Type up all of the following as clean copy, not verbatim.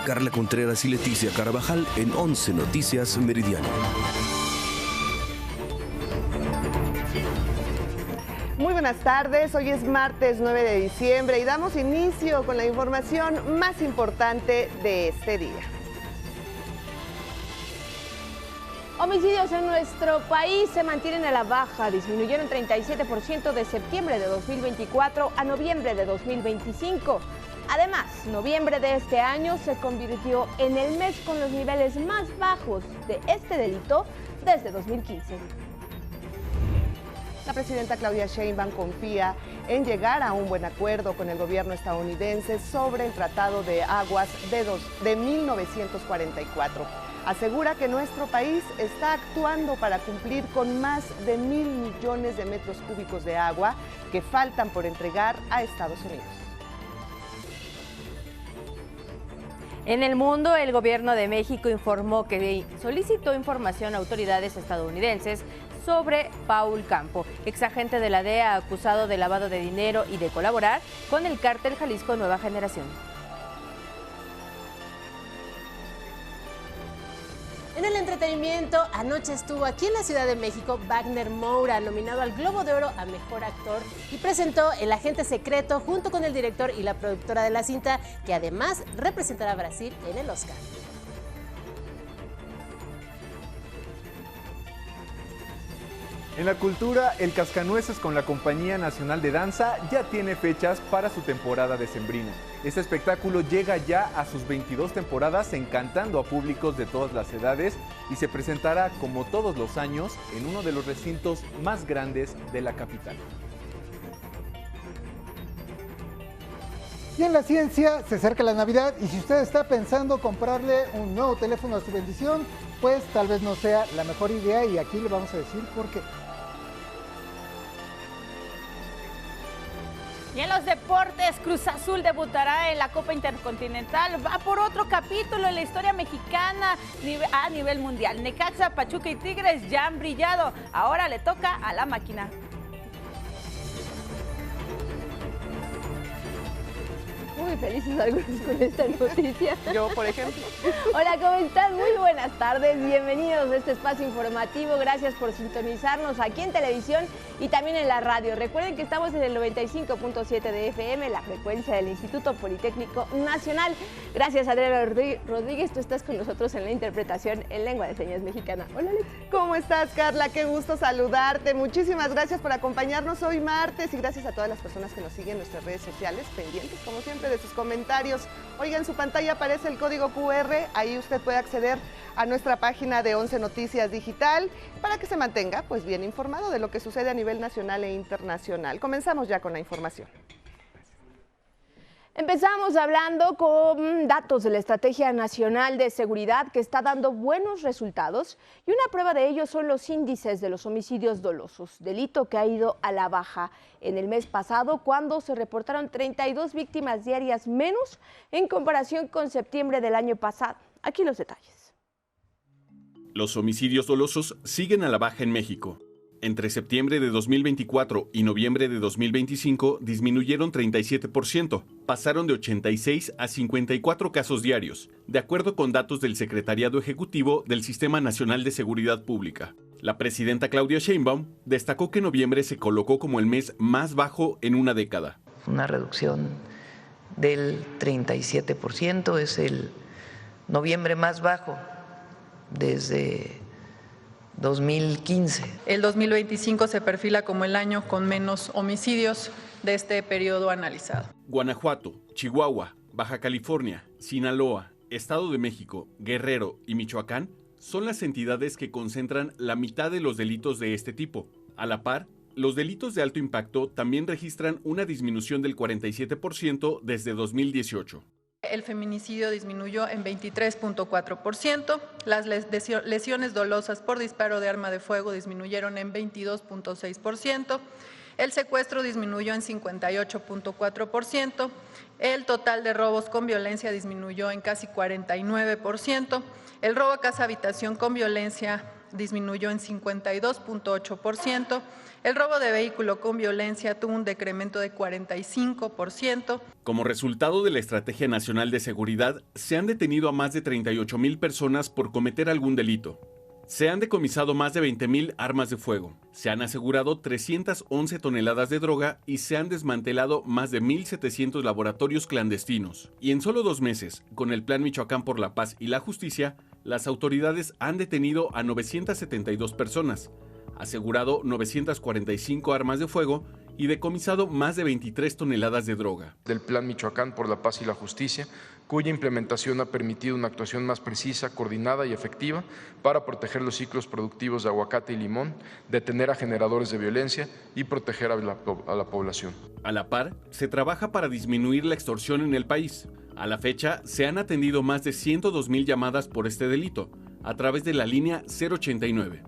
Carla Contreras y Leticia Carvajal en 11 Noticias Meridiano. Muy buenas tardes, hoy es martes 9 de diciembre y damos inicio con la información más importante de este día. Homicidios en nuestro país se mantienen a la baja, disminuyeron 37% de septiembre de 2024 a noviembre de 2025. Además, noviembre de este año se convirtió en el mes con los niveles más bajos de este delito desde 2015. La presidenta Claudia Sheinbaum confía en llegar a un buen acuerdo con el gobierno estadounidense sobre el Tratado de Aguas de 1944. Asegura que nuestro país está actuando para cumplir con más de 1,000 millones de metros cúbicos de agua que faltan por entregar a Estados Unidos. En el mundo, el gobierno de México informó que solicitó información a autoridades estadounidenses sobre Paul Campo, exagente de la DEA acusado de lavado de dinero y de colaborar con el cártel Jalisco Nueva Generación. En el entretenimiento, anoche estuvo aquí en la Ciudad de México Wagner Moura, nominado al Globo de Oro a Mejor Actor, y presentó El Agente Secreto junto con el director y la productora de la cinta, que además representará a Brasil en el Oscar. En la cultura, el Cascanueces con la Compañía Nacional de Danza ya tiene fechas para su temporada decembrina. Este espectáculo llega ya a sus 22 temporadas, encantando a públicos de todas las edades, y se presentará como todos los años en uno de los recintos más grandes de la capital. Y en la ciencia se acerca la Navidad y si usted está pensando comprarle un nuevo teléfono a su bendición, pues tal vez no sea la mejor idea y aquí le vamos a decir por qué. Y en los deportes, Cruz Azul debutará en la Copa Intercontinental. Va por otro capítulo en la historia mexicana a nivel mundial. Necaxa, Pachuca y Tigres ya han brillado. Ahora le toca a la máquina. Muy felices algunos con esta noticia. Yo, por ejemplo. Hola, ¿cómo están? Muy buenas tardes. Bienvenidos a este espacio informativo. Gracias por sintonizarnos aquí en televisión y también en la radio. Recuerden que estamos en el 95.7 de FM, la frecuencia del Instituto Politécnico Nacional. Gracias, Adriana Rodríguez. Tú estás con nosotros en la interpretación en lengua de señas mexicana. Hola, Alex. ¿Cómo estás, Carla? Qué gusto saludarte. Muchísimas gracias por acompañarnos hoy martes y gracias a todas las personas que nos siguen en nuestras redes sociales, pendientes, como siempre, de sus comentarios. Oiga, en su pantalla aparece el código QR, ahí usted puede acceder a nuestra página de 11 Noticias Digital para que se mantenga pues bien informado de lo que sucede a nivel nacional e internacional. Comenzamos ya con la información. Empezamos hablando con datos de la Estrategia Nacional de Seguridad que está dando buenos resultados y una prueba de ello son los índices de los homicidios dolosos, delito que ha ido a la baja en el mes pasado cuando se reportaron 32 víctimas diarias menos en comparación con septiembre del año pasado. Aquí los detalles. Los homicidios dolosos siguen a la baja en México. Entre septiembre de 2024 y noviembre de 2025 disminuyeron 37%, pasaron de 86 a 54 casos diarios, de acuerdo con datos del Secretariado Ejecutivo del Sistema Nacional de Seguridad Pública. La presidenta Claudia Sheinbaum destacó que noviembre se colocó como el mes más bajo en una década. Una reducción del 37%, es el noviembre más bajo desde 2015. El 2025 se perfila como el año con menos homicidios de este periodo analizado. Guanajuato, Chihuahua, Baja California, Sinaloa, Estado de México, Guerrero y Michoacán son las entidades que concentran la mitad de los delitos de este tipo. A la par, los delitos de alto impacto también registran una disminución del 47% desde 2018. El feminicidio disminuyó en 23.4%, las lesiones dolosas por disparo de arma de fuego disminuyeron en 22.6%, el secuestro disminuyó en 58.4%, el total de robos con violencia disminuyó en casi 49%, el robo a casa habitación con violencia disminuyó en 52.8%. El robo de vehículo con violencia tuvo un decremento de 45%. Como resultado de la Estrategia Nacional de Seguridad, se han detenido a más de 38,000 personas por cometer algún delito. Se han decomisado más de 20,000 armas de fuego, se han asegurado 311 toneladas de droga y se han desmantelado más de 1,700 laboratorios clandestinos. Y en solo 2 meses, con el Plan Michoacán por la Paz y la Justicia, las autoridades han detenido a 972 personas, asegurado 945 armas de fuego y decomisado más de 23 toneladas de droga. Del Plan Michoacán por la Paz y la Justicia, cuya implementación ha permitido una actuación más precisa, coordinada y efectiva para proteger los ciclos productivos de aguacate y limón, detener a generadores de violencia y proteger a la población. A la par, se trabaja para disminuir la extorsión en el país. A la fecha, se han atendido más de 102,000 llamadas por este delito, a través de la línea 089.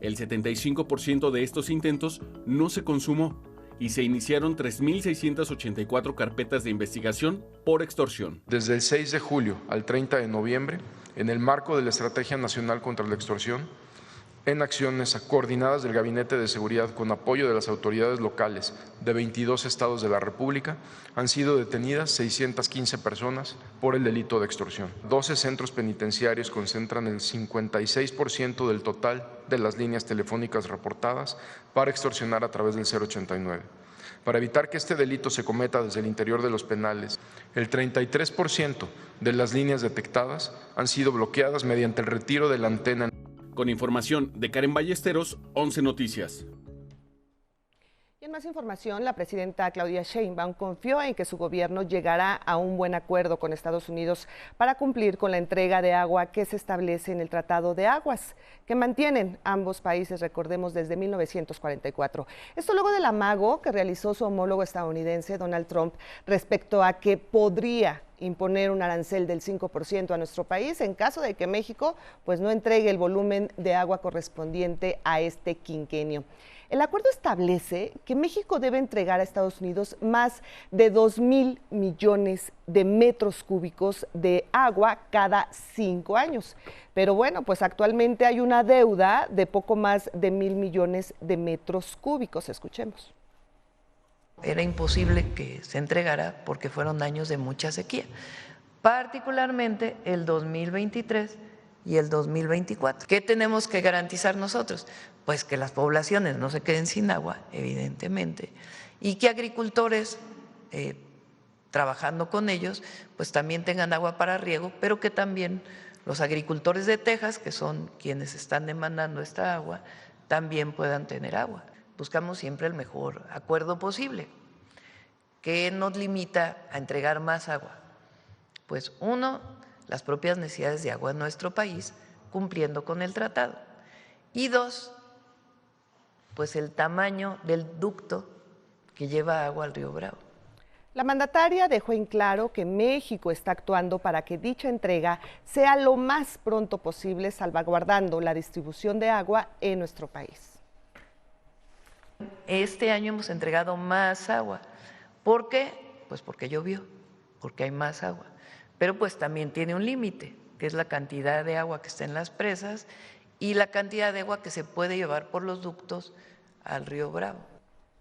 El 75% de estos intentos no se consumó y se iniciaron 3,684 carpetas de investigación por extorsión. Desde el 6 de julio al 30 de noviembre, en el marco de la Estrategia Nacional contra la Extorsión, en acciones coordinadas del Gabinete de Seguridad con apoyo de las autoridades locales de 22 estados de la República, han sido detenidas 615 personas por el delito de extorsión. 12 centros penitenciarios concentran el 56% del total de las líneas telefónicas reportadas para extorsionar a través del 089. Para evitar que este delito se cometa desde el interior de los penales, el 33% de las líneas detectadas han sido bloqueadas mediante el retiro de la antena. Con información de Karen Ballesteros, 11 Noticias. Y en más información, la presidenta Claudia Sheinbaum confió en que su gobierno llegará a un buen acuerdo con Estados Unidos para cumplir con la entrega de agua que se establece en el Tratado de Aguas, que mantienen ambos países, recordemos, desde 1944. Esto luego del amago que realizó su homólogo estadounidense, Donald Trump, respecto a que podría imponer un arancel del 5% a nuestro país en caso de que México pues no entregue el volumen de agua correspondiente a este quinquenio. El acuerdo establece que México debe entregar a Estados Unidos más de 2,000 millones de metros cúbicos de agua cada 5 años. Pero bueno, pues actualmente hay una deuda de poco más de 1,000 millones de metros cúbicos. Escuchemos. Era imposible que se entregara porque fueron años de mucha sequía, particularmente el 2023 y el 2024. ¿Qué tenemos que garantizar nosotros? Pues que las poblaciones no se queden sin agua, evidentemente, y que agricultores, trabajando con ellos, pues también tengan agua para riego, pero que también los agricultores de Texas, que son quienes están demandando esta agua, también puedan tener agua. Buscamos siempre el mejor acuerdo posible. ¿Qué nos limita a entregar más agua? Pues uno, las propias necesidades de agua en nuestro país, cumpliendo con el tratado. Y dos, pues el tamaño del ducto que lleva agua al río Bravo. La mandataria dejó en claro que México está actuando para que dicha entrega sea lo más pronto posible, salvaguardando la distribución de agua en nuestro país. Este año hemos entregado más agua. ¿Por qué? Pues porque llovió, porque hay más agua. Pero pues también tiene un límite, que es la cantidad de agua que está en las presas y la cantidad de agua que se puede llevar por los ductos al río Bravo.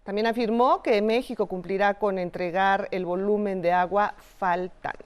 También afirmó que México cumplirá con entregar el volumen de agua faltante.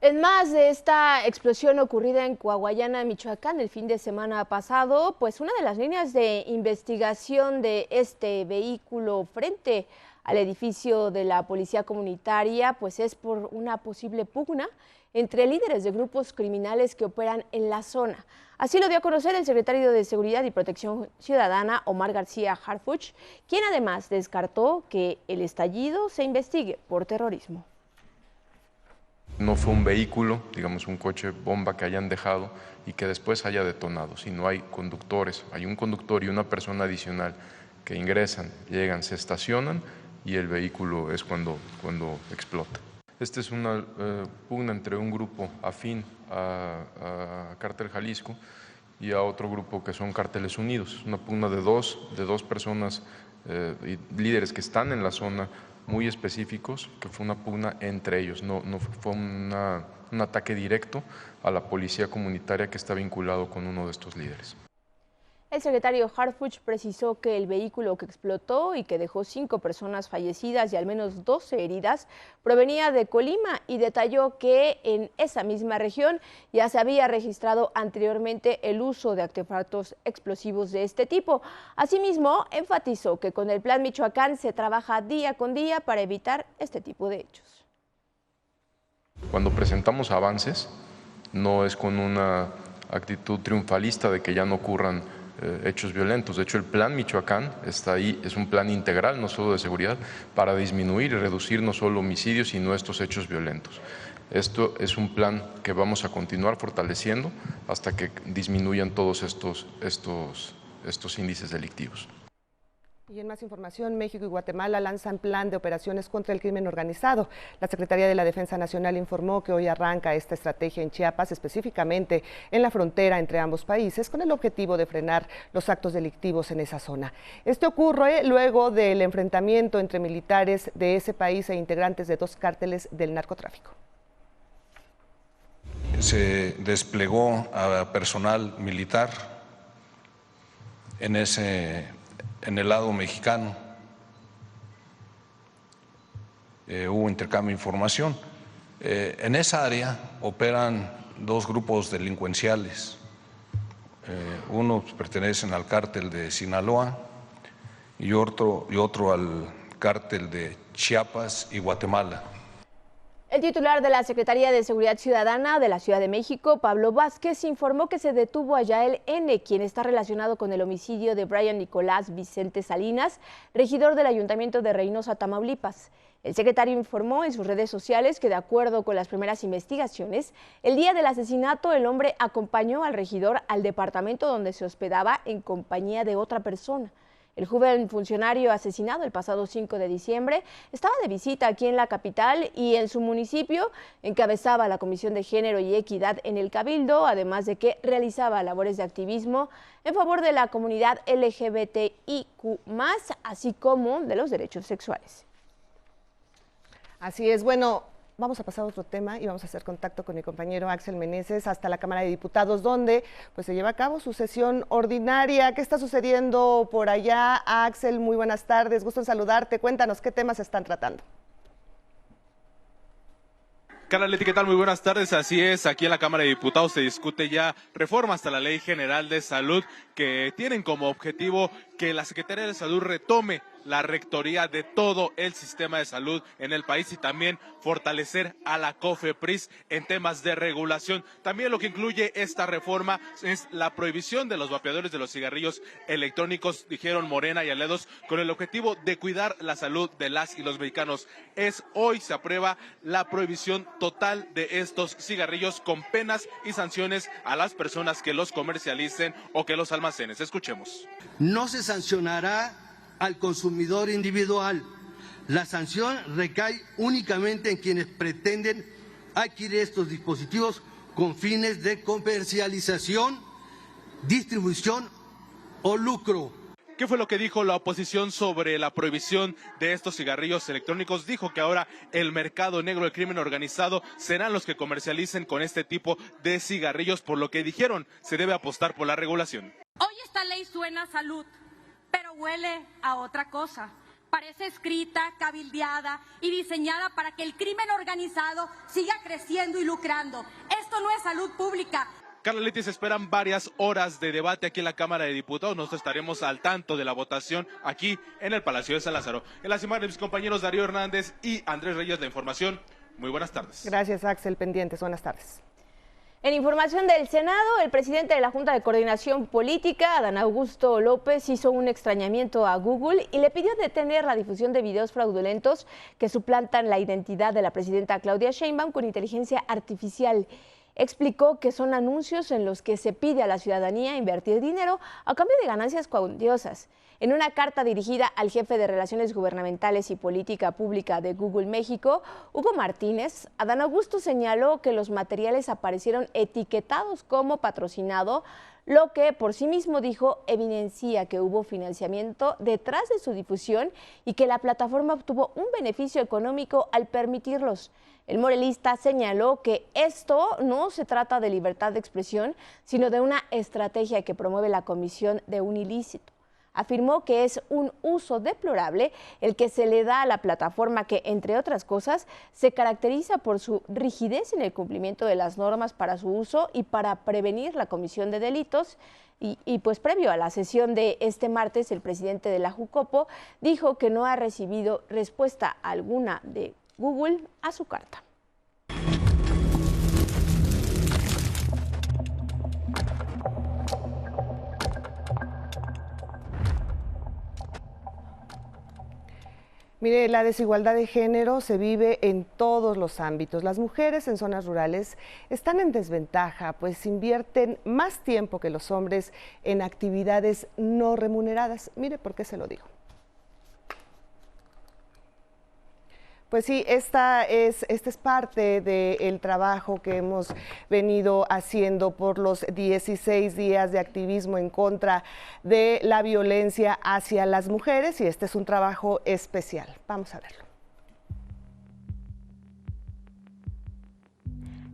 En más de esta explosión ocurrida en Coahuayana, Michoacán, el fin de semana pasado, pues una de las líneas de investigación de este vehículo frente al edificio de la Policía Comunitaria, pues es por una posible pugna entre líderes de grupos criminales que operan en la zona. Así lo dio a conocer el secretario de Seguridad y Protección Ciudadana, Omar García Harfuch, quien además descartó que el estallido se investigue por terrorismo. No fue un vehículo, digamos un coche bomba que hayan dejado y que después haya detonado, sino hay conductores, hay un conductor y una persona adicional que ingresan, llegan, se estacionan y el vehículo es cuando explota. Esta es una pugna entre un grupo afín a Cártel Jalisco y a otro grupo que son Cárteles Unidos, una pugna de dos personas y líderes que están en la zona muy específicos, que fue una pugna entre ellos, no fue un ataque directo a la policía comunitaria que está vinculado con uno de estos líderes. El secretario Harfuch precisó que el vehículo que explotó y que dejó 5 personas fallecidas y al menos 12 heridas provenía de Colima y detalló que en esa misma región ya se había registrado anteriormente el uso de artefactos explosivos de este tipo. Asimismo, enfatizó que con el Plan Michoacán se trabaja día con día para evitar este tipo de hechos. Cuando presentamos avances, no es con una actitud triunfalista de que ya no ocurran hechos violentos. De hecho, el Plan Michoacán está ahí, es un plan integral, no solo de seguridad, para disminuir y reducir no solo homicidios, sino estos hechos violentos. Esto es un plan que vamos a continuar fortaleciendo hasta que disminuyan todos estos índices delictivos. Y en más información, México y Guatemala lanzan plan de operaciones contra el crimen organizado. La Secretaría de la Defensa Nacional informó que hoy arranca esta estrategia en Chiapas, específicamente en la frontera entre ambos países, con el objetivo de frenar los actos delictivos en esa zona. Esto ocurre luego del enfrentamiento entre militares de ese país e integrantes de 2 cárteles del narcotráfico. Se desplegó a personal militar en el lado mexicano, hubo intercambio de información. En esa área operan 2 grupos delincuenciales. Uno pertenecen al cártel de Sinaloa y otro al cártel de Chiapas y Guatemala. El titular de la Secretaría de Seguridad Ciudadana de la Ciudad de México, Pablo Vázquez, informó que se detuvo a Yael N., quien está relacionado con el homicidio de Brian Nicolás Vicente Salinas, regidor del Ayuntamiento de Reynosa, Tamaulipas. El secretario informó en sus redes sociales que, de acuerdo con las primeras investigaciones, el día del asesinato el hombre acompañó al regidor al departamento donde se hospedaba en compañía de otra persona. El joven funcionario asesinado el pasado 5 de diciembre estaba de visita aquí en la capital y en su municipio encabezaba la Comisión de Género y Equidad en el Cabildo, además de que realizaba labores de activismo en favor de la comunidad LGBTIQ+, así como de los derechos sexuales. Así es, bueno, vamos a pasar a otro tema y vamos a hacer contacto con mi compañero Axel Meneses hasta la Cámara de Diputados, donde pues se lleva a cabo su sesión ordinaria. ¿Qué está sucediendo por allá, Axel? Muy buenas tardes, gusto en saludarte. Cuéntanos qué temas se están tratando. Carla Leti, ¿qué tal? Muy buenas tardes. Así es, aquí en la Cámara de Diputados se discute ya reformas a la Ley General de Salud que tienen como objetivo que la Secretaría de Salud retome la rectoría de todo el sistema de salud en el país y también fortalecer a la COFEPRIS en temas de regulación. También lo que incluye esta reforma es la prohibición de los vapeadores de los cigarrillos electrónicos, dijeron Morena y Aledos, con el objetivo de cuidar la salud de las y los mexicanos. Hoy se aprueba la prohibición total de estos cigarrillos con penas y sanciones a las personas que los comercialicen o que los almacenen. Escuchemos. No se sancionará al consumidor individual. La sanción recae únicamente en quienes pretenden adquirir estos dispositivos con fines de comercialización, distribución o lucro. ¿Qué fue lo que dijo la oposición sobre la prohibición de estos cigarrillos electrónicos? Dijo que ahora el mercado negro del crimen organizado serán los que comercialicen con este tipo de cigarrillos, por lo que dijeron se debe apostar por la regulación. Hoy esta ley suena a salud, pero huele a otra cosa. Parece escrita, cabildeada y diseñada para que el crimen organizado siga creciendo y lucrando. Esto no es salud pública. Carla Leti, se esperan varias horas de debate aquí en la Cámara de Diputados. Nosotros estaremos al tanto de la votación aquí en el Palacio de San Lázaro. En las imágenes, mis compañeros Darío Hernández y Andrés Reyes, la información. Muy buenas tardes. Gracias, Axel. Pendientes. Buenas tardes. En información del Senado, el presidente de la Junta de Coordinación Política, Adán Augusto López, hizo un extrañamiento a Google y le pidió detener la difusión de videos fraudulentos que suplantan la identidad de la presidenta Claudia Sheinbaum con inteligencia artificial. Explicó que son anuncios en los que se pide a la ciudadanía invertir dinero a cambio de ganancias cuantiosas. En una carta dirigida al jefe de Relaciones Gubernamentales y Política Pública de Google México, Hugo Martínez, Adán Augusto señaló que los materiales aparecieron etiquetados como patrocinado, lo que por sí mismo dijo evidencia que hubo financiamiento detrás de su difusión y que la plataforma obtuvo un beneficio económico al permitirlos. El morenista señaló que esto no se trata de libertad de expresión, sino de una estrategia que promueve la comisión de un ilícito. Afirmó que es un uso deplorable el que se le da a la plataforma que, entre otras cosas, se caracteriza por su rigidez en el cumplimiento de las normas para su uso y para prevenir la comisión de delitos. Y pues previo a la sesión de este martes, el presidente de la Jucopo dijo que no ha recibido respuesta alguna de Google a su carta. Mire, la desigualdad de género se vive en todos los ámbitos. Las mujeres en zonas rurales están en desventaja, pues invierten más tiempo que los hombres en actividades no remuneradas. Mire por qué se lo digo. Pues sí, esta es parte del trabajo que hemos venido haciendo por los 16 días de activismo en contra de la violencia hacia las mujeres, y este es un trabajo especial. Vamos a verlo.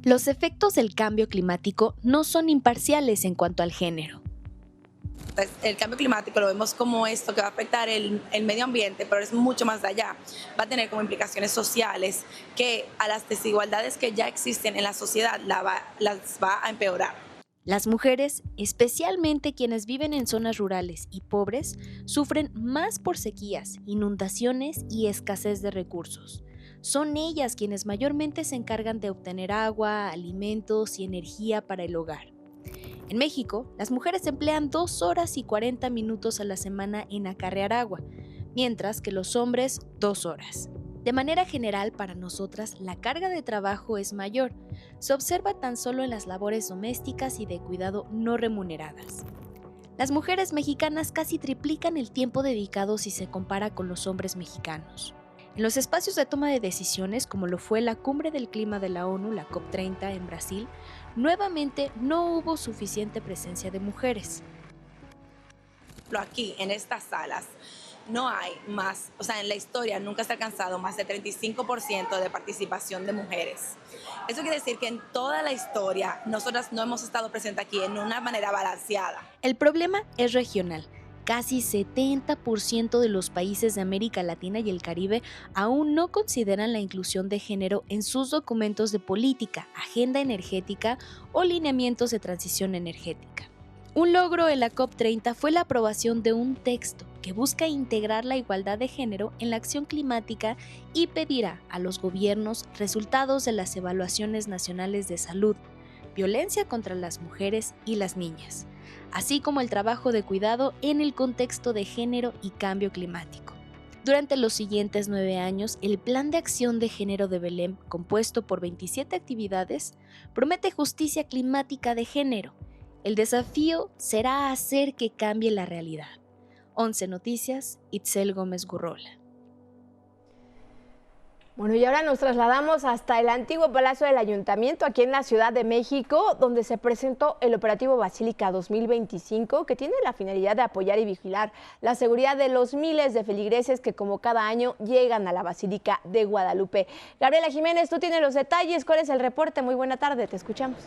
Los efectos del cambio climático no son imparciales en cuanto al género. El cambio climático lo vemos como esto que va a afectar el medio ambiente, pero es mucho más allá. Va a tener como implicaciones sociales que a las desigualdades que ya existen en la sociedad las va a empeorar. Las mujeres, especialmente quienes viven en zonas rurales y pobres, sufren más por sequías, inundaciones y escasez de recursos. Son ellas quienes mayormente se encargan de obtener agua, alimentos y energía para el hogar. En México, las mujeres emplean 2 horas y 40 minutos a la semana en acarrear agua, mientras que los hombres 2 horas. De manera general, para nosotras, la carga de trabajo es mayor. Se observa tan solo en las labores domésticas y de cuidado no remuneradas. Las mujeres mexicanas casi triplican el tiempo dedicado si se compara con los hombres mexicanos. En los espacios de toma de decisiones, como lo fue la Cumbre del Clima de la ONU, la COP30 en Brasil, nuevamente no hubo suficiente presencia de mujeres. Aquí, en estas salas, no hay más, en la historia nunca se ha alcanzado más de 35% de participación de mujeres. Eso quiere decir que en toda la historia nosotras no hemos estado presentes aquí en una manera balanceada. El problema es regional. Casi 70% de los países de América Latina y el Caribe aún no consideran la inclusión de género en sus documentos de política, agenda energética o lineamientos de transición energética. Un logro en la COP30 fue la aprobación de un texto que busca integrar la igualdad de género en la acción climática y pedirá a los gobiernos resultados de las evaluaciones nacionales de salud, violencia contra las mujeres y las niñas, así como el trabajo de cuidado en el contexto de género y cambio climático. Durante los siguientes 9 años, el Plan de Acción de Género de Belém, compuesto por 27 actividades, promete justicia climática de género. El desafío será hacer que cambie la realidad. 11 Noticias, Itzel Gómez Gurrola. Bueno, y ahora nos trasladamos hasta el antiguo Palacio del Ayuntamiento, aquí en la Ciudad de México, donde se presentó el operativo Basílica 2025, que tiene la finalidad de apoyar y vigilar la seguridad de los miles de feligreses que como cada año llegan a la Basílica de Guadalupe. Gabriela Jiménez, tú tienes los detalles. ¿Cuál es el reporte? Muy buena tarde, te escuchamos.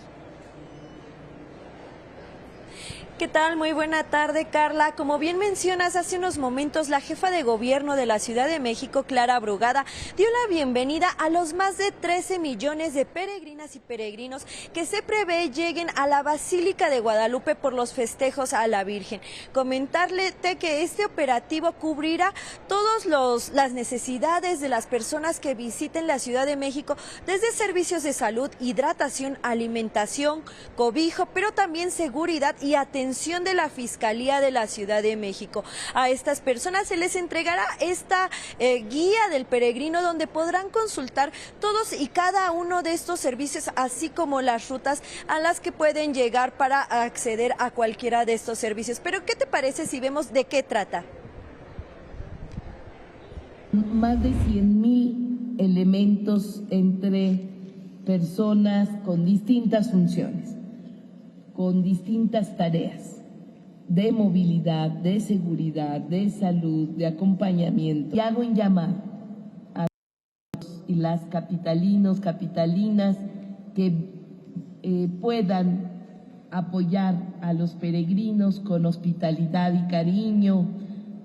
¿Qué tal? Muy buena tarde, Carla. Como bien mencionas, hace unos momentos la jefa de gobierno de la Ciudad de México, Clara Brugada, dio la bienvenida a los más de 13 millones de peregrinas y peregrinos que se prevé lleguen a la Basílica de Guadalupe por los festejos a la Virgen. Comentarle que este operativo cubrirá todas las necesidades de las personas que visiten la Ciudad de México, desde servicios de salud, hidratación, alimentación, cobijo, pero también seguridad y atención de la Fiscalía de la Ciudad de México. A estas personas se les entregará esta guía del peregrino, donde podrán consultar todos y cada uno de estos servicios, así como las rutas a las que pueden llegar para acceder a cualquiera de estos servicios. Pero ¿qué te parece si vemos de qué trata? Más de 100,000 elementos entre personas con distintas funciones, con distintas tareas de movilidad, de seguridad, de salud, de acompañamiento. Y hago un llamado a los y las capitalinos, capitalinas que puedan apoyar a los peregrinos con hospitalidad y cariño,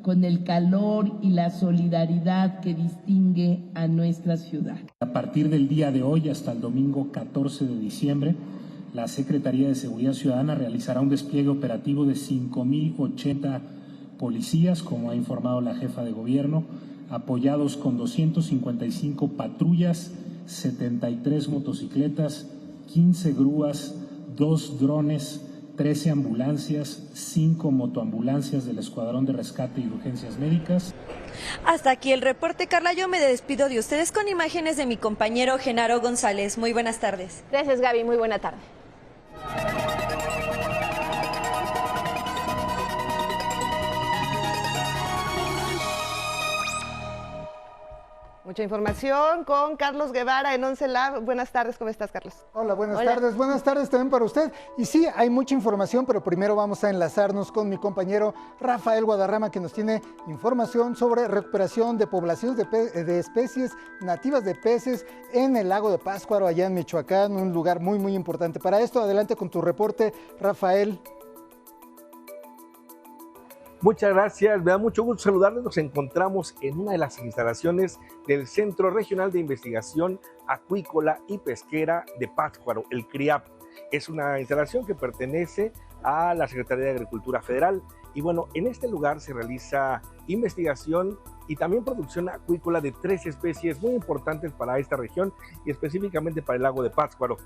con el calor y la solidaridad que distingue a nuestra ciudad. A partir del día de hoy hasta el domingo 14 de diciembre, la Secretaría de Seguridad Ciudadana realizará un despliegue operativo de 5,080 policías, como ha informado la jefa de gobierno, apoyados con 255 patrullas, 73 motocicletas, 15 grúas, 2 drones, 13 ambulancias, 5 motoambulancias del Escuadrón de Rescate y Urgencias Médicas. Hasta aquí el reporte, Carla. Yo me despido de ustedes con imágenes de mi compañero Genaro González. Muy buenas tardes. Gracias, Gaby. Muy buena tarde. Mucha información con Carlos Guevara en 11 Lab. Buenas tardes, ¿cómo estás, Carlos? Hola, buenas tardes. Buenas tardes también para usted. Y sí, hay mucha información, pero primero vamos a enlazarnos con mi compañero Rafael Guadarrama, que nos tiene información sobre recuperación de poblaciones de especies nativas de peces en el lago de Pátzcuaro, allá en Michoacán, un lugar muy, muy importante. Para esto, adelante con tu reporte, Rafael. Muchas gracias, me da mucho gusto saludarles. Nos encontramos en una de las instalaciones del Centro Regional de Investigación Acuícola y Pesquera de Pátzcuaro, el CRIAP. Es una instalación que pertenece a la Secretaría de Agricultura Federal. Y bueno, en este lugar se realiza investigación y también producción acuícola de 3 especies muy importantes para esta región y específicamente para el lago de Pátzcuaro.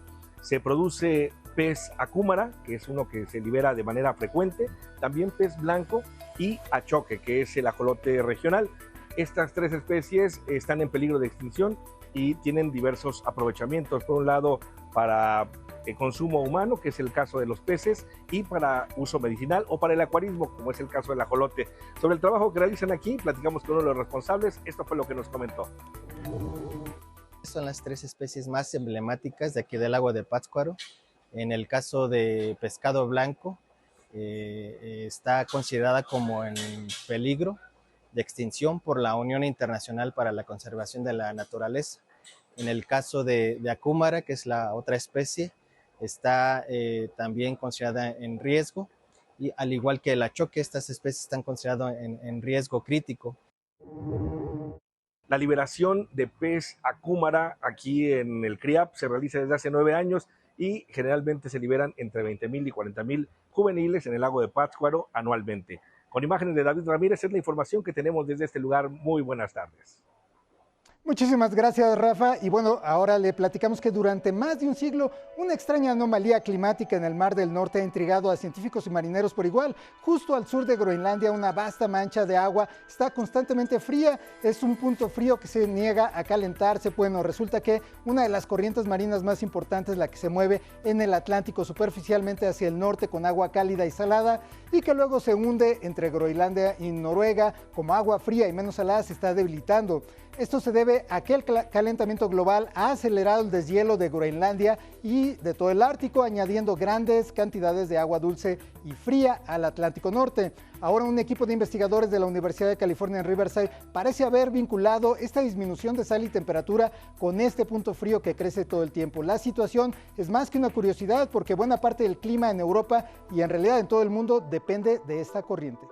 Se produce pez acúmara, que es uno que se libera de manera frecuente, también pez blanco y achoque, que es el ajolote regional. Estas 3 especies están en peligro de extinción y tienen diversos aprovechamientos. Por un lado, para el consumo humano, que es el caso de los peces, y para uso medicinal o para el acuarismo, como es el caso del ajolote. Sobre el trabajo que realizan aquí, platicamos con uno de los responsables. Esto fue lo que nos comentó. Son las 3 especies más emblemáticas de aquí del lago de Pátzcuaro. En el caso de pescado blanco, está considerada como en peligro de extinción por la Unión Internacional para la Conservación de la Naturaleza. En el caso de acúmara, que es la otra especie, está también considerada en riesgo, y al igual que el achoque, estas especies están consideradas en riesgo crítico. La liberación de pez acúmara aquí en el CRIAP se realiza desde hace 9 años y generalmente se liberan entre 20,000 y 40,000 juveniles en el lago de Pátzcuaro anualmente. Con imágenes de David Ramírez es la información que tenemos desde este lugar. Muy buenas tardes. Muchísimas gracias, Rafa. Y bueno, ahora le platicamos que durante más de un siglo, una extraña anomalía climática en el Mar del Norte ha intrigado a científicos y marineros por igual. Justo al sur de Groenlandia, una vasta mancha de agua está constantemente fría. Es un punto frío que se niega a calentarse. Bueno, resulta que una de las corrientes marinas más importantes, la que se mueve en el Atlántico superficialmente hacia el norte con agua cálida y salada, y que luego se hunde entre Groenlandia y Noruega como agua fría y menos salada, se está debilitando. Esto se debe a que el calentamiento global ha acelerado el deshielo de Groenlandia y de todo el Ártico, añadiendo grandes cantidades de agua dulce y fría al Atlántico Norte. Ahora un equipo de investigadores de la Universidad de California en Riverside parece haber vinculado esta disminución de sal y temperatura con este punto frío que crece todo el tiempo. La situación es más que una curiosidad porque buena parte del clima en Europa y en realidad en todo el mundo depende de esta corriente.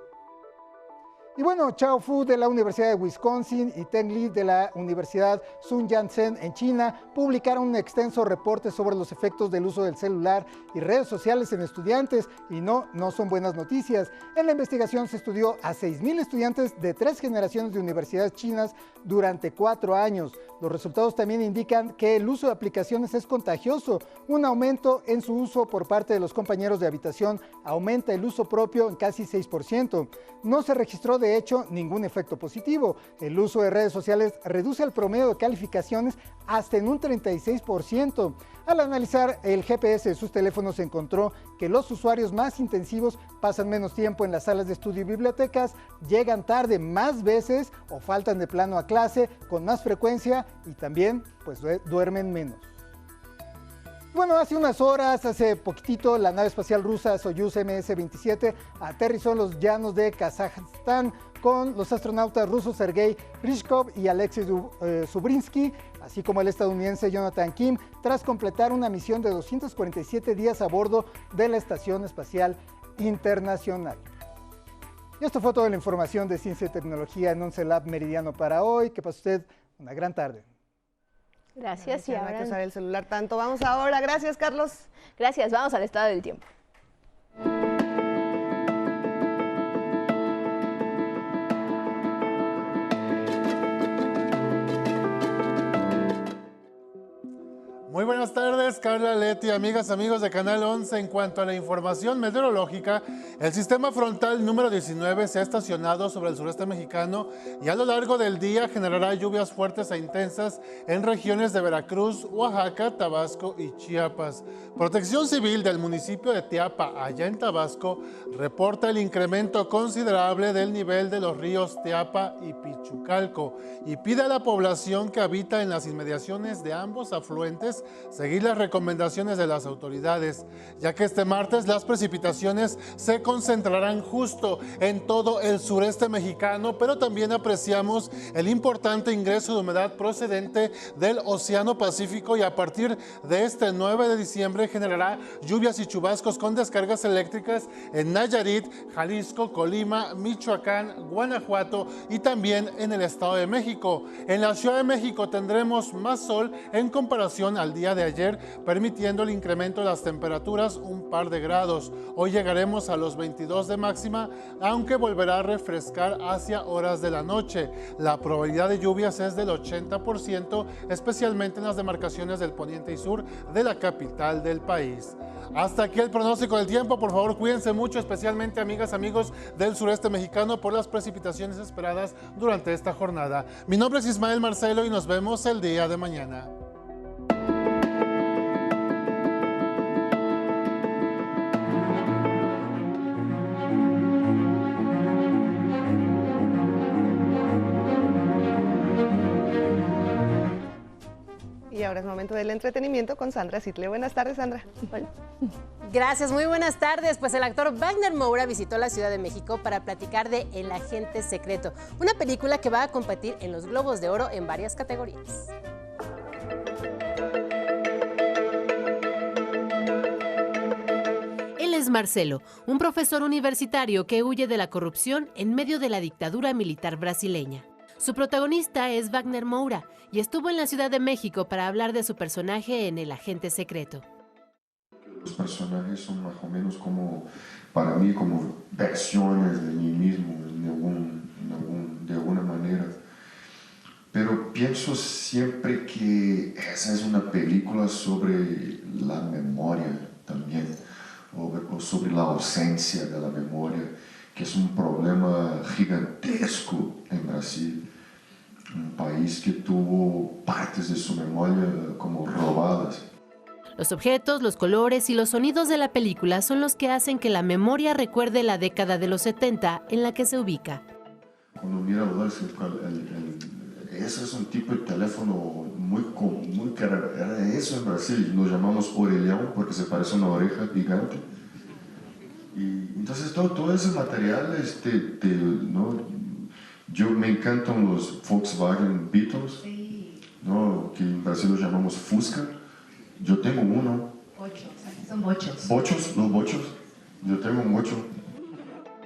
Y bueno, Chao Fu de la Universidad de Wisconsin y Teng Li de la Universidad Sun Yat-sen en China publicaron un extenso reporte sobre los efectos del uso del celular y redes sociales en estudiantes, y no son buenas noticias. En la investigación se estudió a 6,000 estudiantes de 3 generaciones de universidades chinas durante 4 años. Los resultados también indican que el uso de aplicaciones es contagioso. Un aumento en su uso por parte de los compañeros de habitación aumenta el uso propio en casi 6%. No se registró de hecho ningún efecto positivo. El uso de redes sociales reduce el promedio de calificaciones hasta en un 36%. Al analizar el GPS de sus teléfonos se encontró que los usuarios más intensivos pasan menos tiempo en las salas de estudio y bibliotecas, llegan tarde más veces o faltan de plano a clase con más frecuencia y también pues duermen menos. Bueno, hace unas horas, hace poquitito, la nave espacial rusa Soyuz MS-27 aterrizó en los llanos de Kazajstán con los astronautas rusos Sergei Ryzhkov y Alexei Zubrinsky, así como el estadounidense Jonathan Kim, tras completar una misión de 247 días a bordo de la Estación Espacial Internacional. Y esto fue toda la información de Ciencia y Tecnología en 11 Lab Meridiano para hoy. Que pase usted una gran tarde. Gracias. Y ahora hay que usar el celular tanto. Vamos ahora. Gracias, Carlos. Gracias. Vamos al estado del tiempo. Muy buenas tardes, Carla, Leti, amigas, amigos de Canal 11. En cuanto a la información meteorológica, el sistema frontal número 19 se ha estacionado sobre el sureste mexicano y a lo largo del día generará lluvias fuertes e intensas en regiones de Veracruz, Oaxaca, Tabasco y Chiapas. Protección Civil del municipio de Teapa, allá en Tabasco, reporta el incremento considerable del nivel de los ríos Teapa y Pichucalco y pide a la población que habita en las inmediaciones de ambos afluentes seguir las recomendaciones de las autoridades, ya que este martes las precipitaciones se concentrarán justo en todo el sureste mexicano, pero también apreciamos el importante ingreso de humedad procedente del Océano Pacífico y a partir de este 9 de diciembre generará lluvias y chubascos con descargas eléctricas en Nayarit, Jalisco, Colima, Michoacán, Guanajuato y también en el Estado de México. En la Ciudad de México tendremos más sol en comparación al día de ayer, permitiendo el incremento de las temperaturas un par de grados. Hoy llegaremos a los 22 de máxima, aunque volverá a refrescar hacia horas de la noche. La probabilidad de lluvias es del 80%, especialmente en las demarcaciones del poniente y sur de la capital del país. Hasta aquí el pronóstico del tiempo. Por favor, cuídense mucho, especialmente amigas, amigos del sureste mexicano, por las precipitaciones esperadas durante esta jornada. Mi nombre es Ismael Marcelo y nos vemos el día de mañana. Y ahora es momento del entretenimiento con Sandra Sitle. Buenas tardes, Sandra. Hola. Gracias, muy buenas tardes. Pues el actor Wagner Moura visitó la Ciudad de México para platicar de El Agente Secreto, una película que va a competir en los Globos de Oro en varias categorías. Él es Marcelo, un profesor universitario que huye de la corrupción en medio de la dictadura militar brasileña. Su protagonista es Wagner Moura y estuvo en la Ciudad de México para hablar de su personaje en El Agente Secreto. Los personajes son más o menos como, para mí, como versiones de mí mismo de alguna manera. Pero pienso siempre que esa es una película sobre la memoria también, o sobre la ausencia de la memoria, que es un problema gigantesco en Brasil, un país que tuvo partes de su memoria como robadas. Los objetos, los colores y los sonidos de la película son los que hacen que la memoria recuerde la década de los 70 en la que se ubica. Cuando mira ese es un tipo de teléfono muy común, que era eso en Brasil, lo llamamos orelhão porque se parece a una oreja gigante. Y entonces todo ese material, ¿no? Yo me encantan los Volkswagen Beetles, ¿no? Que en Brasil los llamamos Fusca. Yo tengo uno. Son bochos. ¿Bochos? ¿Los bochos? Yo tengo un bocho.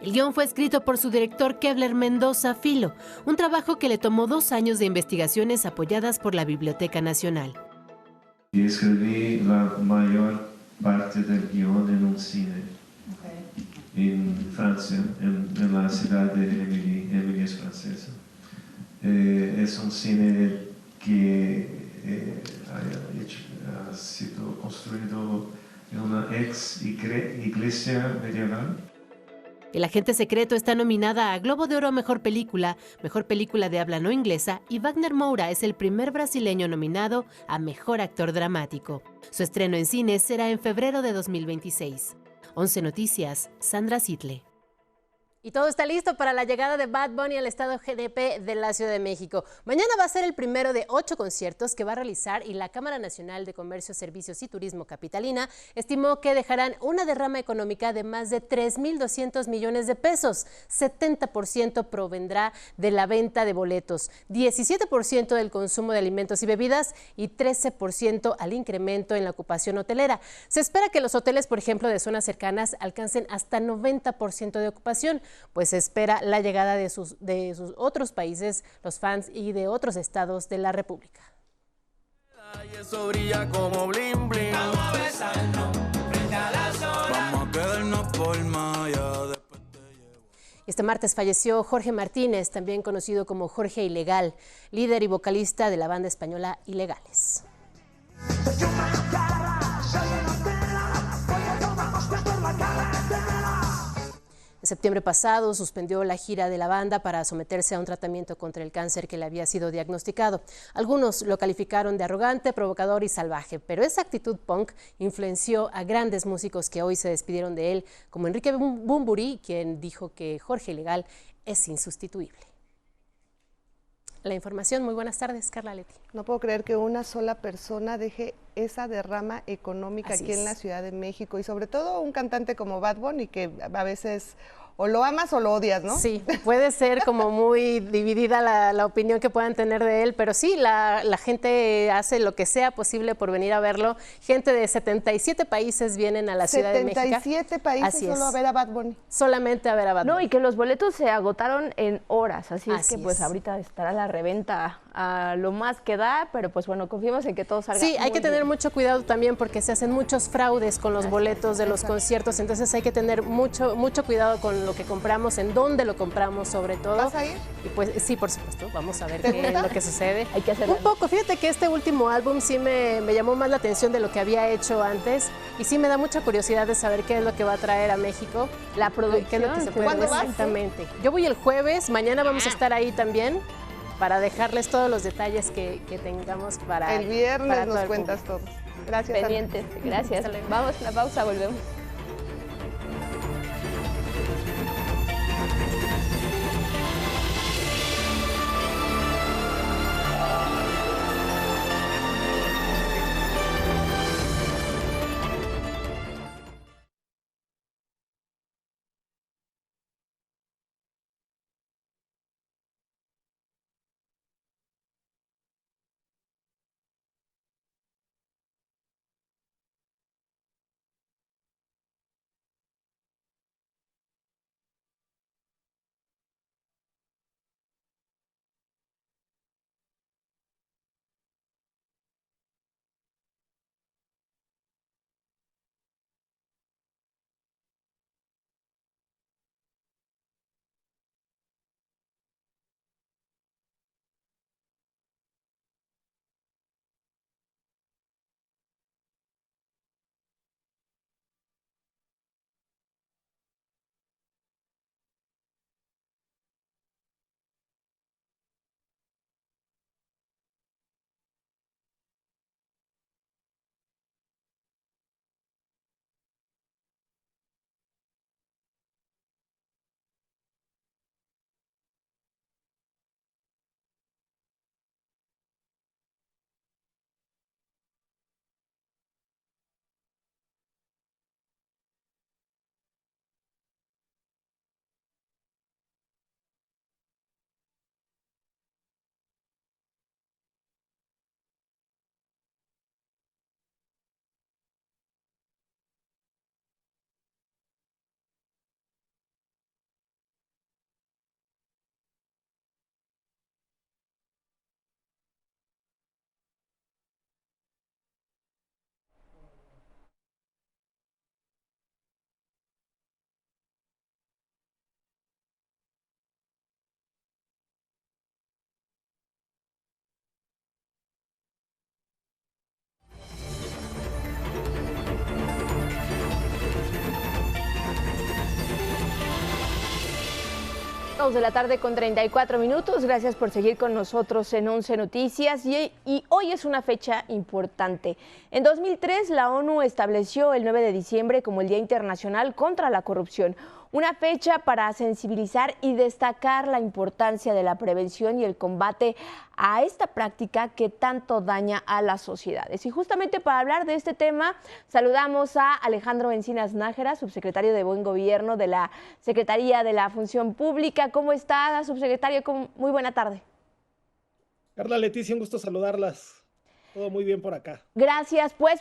El guión fue escrito por su director Kevler Mendoza Filo, un trabajo que le tomó 2 años de investigaciones apoyadas por la Biblioteca Nacional. Y escribí la mayor parte del guión en un cine. En Francia, en la ciudad de Émilie es francesa. Es un cine que ha sido construido en una ex iglesia medieval. El agente secreto está nominada a Globo de Oro a Mejor Película de habla no inglesa, y Wagner Moura es el primer brasileño nominado a Mejor Actor Dramático. Su estreno en cines será en febrero de 2026. 11 Noticias, Sandra Sitle. Y todo está listo para la llegada de Bad Bunny al estado GDP de la Ciudad de México. Mañana va a ser el primero de 8 conciertos que va a realizar, y la Cámara Nacional de Comercio, Servicios y Turismo capitalina estimó que dejarán una derrama económica de más de 3.200 millones de pesos. 70% provendrá de la venta de boletos, 17% del consumo de alimentos y bebidas y 13% al incremento en la ocupación hotelera. Se espera que los hoteles, por ejemplo, de zonas cercanas alcancen hasta 90% de ocupación, pues se espera la llegada de sus otros países, los fans, y de otros estados de la República. Y eso brilla como bling bling. Vamos a besarnos frente a la zona. Vamos a quedarnos por Maya. Este martes falleció Jorge Martínez, también conocido como Jorge Ilegal, líder y vocalista de la banda española Ilegales. En septiembre pasado suspendió la gira de la banda para someterse a un tratamiento contra el cáncer que le había sido diagnosticado. Algunos lo calificaron de arrogante, provocador y salvaje, pero esa actitud punk influenció a grandes músicos que hoy se despidieron de él, como Enrique Bunbury, quien dijo que Jorge Ilegal es insustituible. La información. Muy buenas tardes, Carla Leti. No puedo creer que una sola persona deje esa derrama económica aquí en la Ciudad de México, y sobre todo un cantante como Bad Bunny, que a veces o lo amas o lo odias, ¿no? Sí, puede ser como muy dividida la opinión que puedan tener de él, pero sí, la gente hace lo que sea posible por venir a verlo. Gente de 77 países vienen a la Ciudad de México. 77 países solo a ver a Bad Bunny. Solamente a ver a Bad Bunny. No, y que los boletos se agotaron en horas, así es que pues ahorita estará la reventa a lo más que da, pero pues bueno, confiemos en que todo salga. Sí, hay que tener bien. mucho cuidado también, porque se hacen muchos fraudes con los boletos de los conciertos, entonces hay que tener mucho cuidado con lo que compramos, en dónde lo compramos sobre todo. ¿Vas a ir? Y pues sí, por supuesto, vamos a ver qué es lo que sucede. Hay que hacerlo. Un poco, fíjate que este último álbum sí me llamó más la atención de lo que había hecho antes, y sí me da mucha curiosidad de saber qué es lo que va a traer a México. La producción. ¿Qué es lo que se puede ¿Cuándo vas? Exactamente. Yo voy el jueves, mañana vamos a estar ahí también, para dejarles todos los detalles que tengamos para el viernes para todo nos el cuentas público. todo. Gracias. Pendientes. Gracias. Vamos a la pausa, volvemos. 2 de la tarde con 34 minutos. Gracias por seguir con nosotros en 11 Noticias. Y hoy es una fecha importante. En 2003, la ONU estableció el 9 de diciembre como el Día Internacional contra la Corrupción. Una fecha para sensibilizar y destacar la importancia de la prevención y el combate a esta práctica que tanto daña a las sociedades. Y justamente para hablar de este tema, saludamos a Alejandro Encinas Nájera, subsecretario de Buen Gobierno de la Secretaría de la Función Pública. ¿Cómo está, subsecretario? Muy buena tarde. Carla, Leticia, un gusto saludarlas. Todo muy bien por acá. Gracias. Pues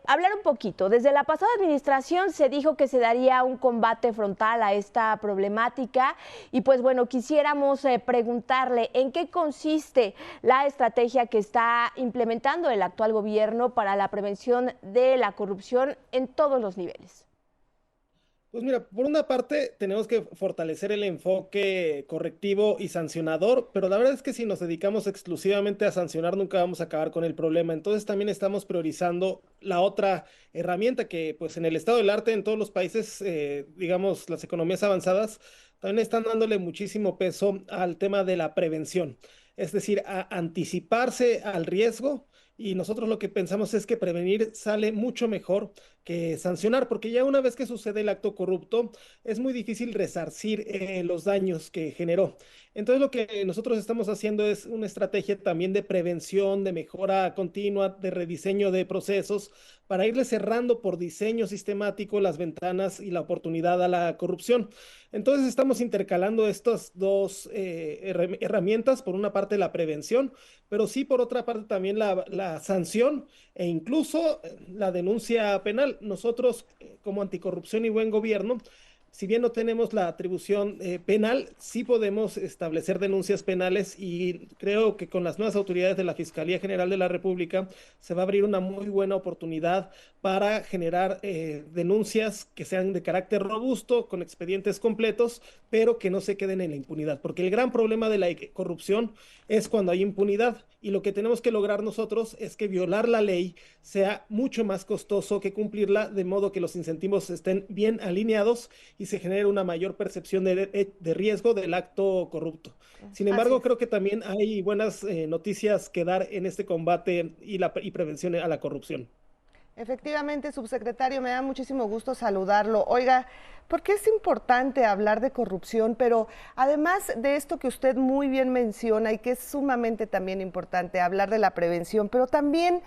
hablar un poquito. Desde la pasada administración se dijo que se daría un combate frontal a esta problemática y pues bueno, quisiéramos preguntarle en qué consiste la estrategia que está implementando el actual gobierno para la prevención de la corrupción en todos los niveles. Pues mira, por una parte tenemos que fortalecer el enfoque correctivo y sancionador, pero la verdad es que si nos dedicamos exclusivamente a sancionar nunca vamos a acabar con el problema. Entonces también estamos priorizando la otra herramienta que pues en el estado del arte en todos los países, digamos las economías avanzadas, también están dándole muchísimo peso al tema de la prevención. Es decir, a anticiparse al riesgo. Y nosotros lo que pensamos es que prevenir sale mucho mejor que sancionar, porque ya una vez que sucede el acto corrupto, es muy difícil resarcir los daños que generó. Entonces lo que nosotros estamos haciendo es una estrategia también de prevención, de mejora continua, de rediseño de procesos, para irle cerrando por diseño sistemático las ventanas y la oportunidad a la corrupción. Entonces estamos intercalando estas dos herramientas, por una parte la prevención, pero sí por otra parte también la sanción e incluso la denuncia penal. Nosotros, como Anticorrupción y Buen Gobierno, si bien no tenemos la atribución penal, sí podemos establecer denuncias penales y creo que con las nuevas autoridades de la Fiscalía General de la República se va a abrir una muy buena oportunidad para generar denuncias que sean de carácter robusto, con expedientes completos, pero que no se queden en la impunidad, porque el gran problema de la corrupción es cuando hay impunidad y lo que tenemos que lograr nosotros es que violar la ley sea mucho más costoso que cumplirla, de modo que los incentivos estén bien alineados y se genere una mayor percepción de riesgo del acto corrupto. Sin embargo, creo que también hay buenas noticias que dar en este combate y prevención a la corrupción. Efectivamente, subsecretario, me da muchísimo gusto saludarlo. Oiga, ¿por qué es importante hablar de corrupción? Pero además de esto que usted muy bien menciona y que es sumamente también importante, hablar de la prevención, pero también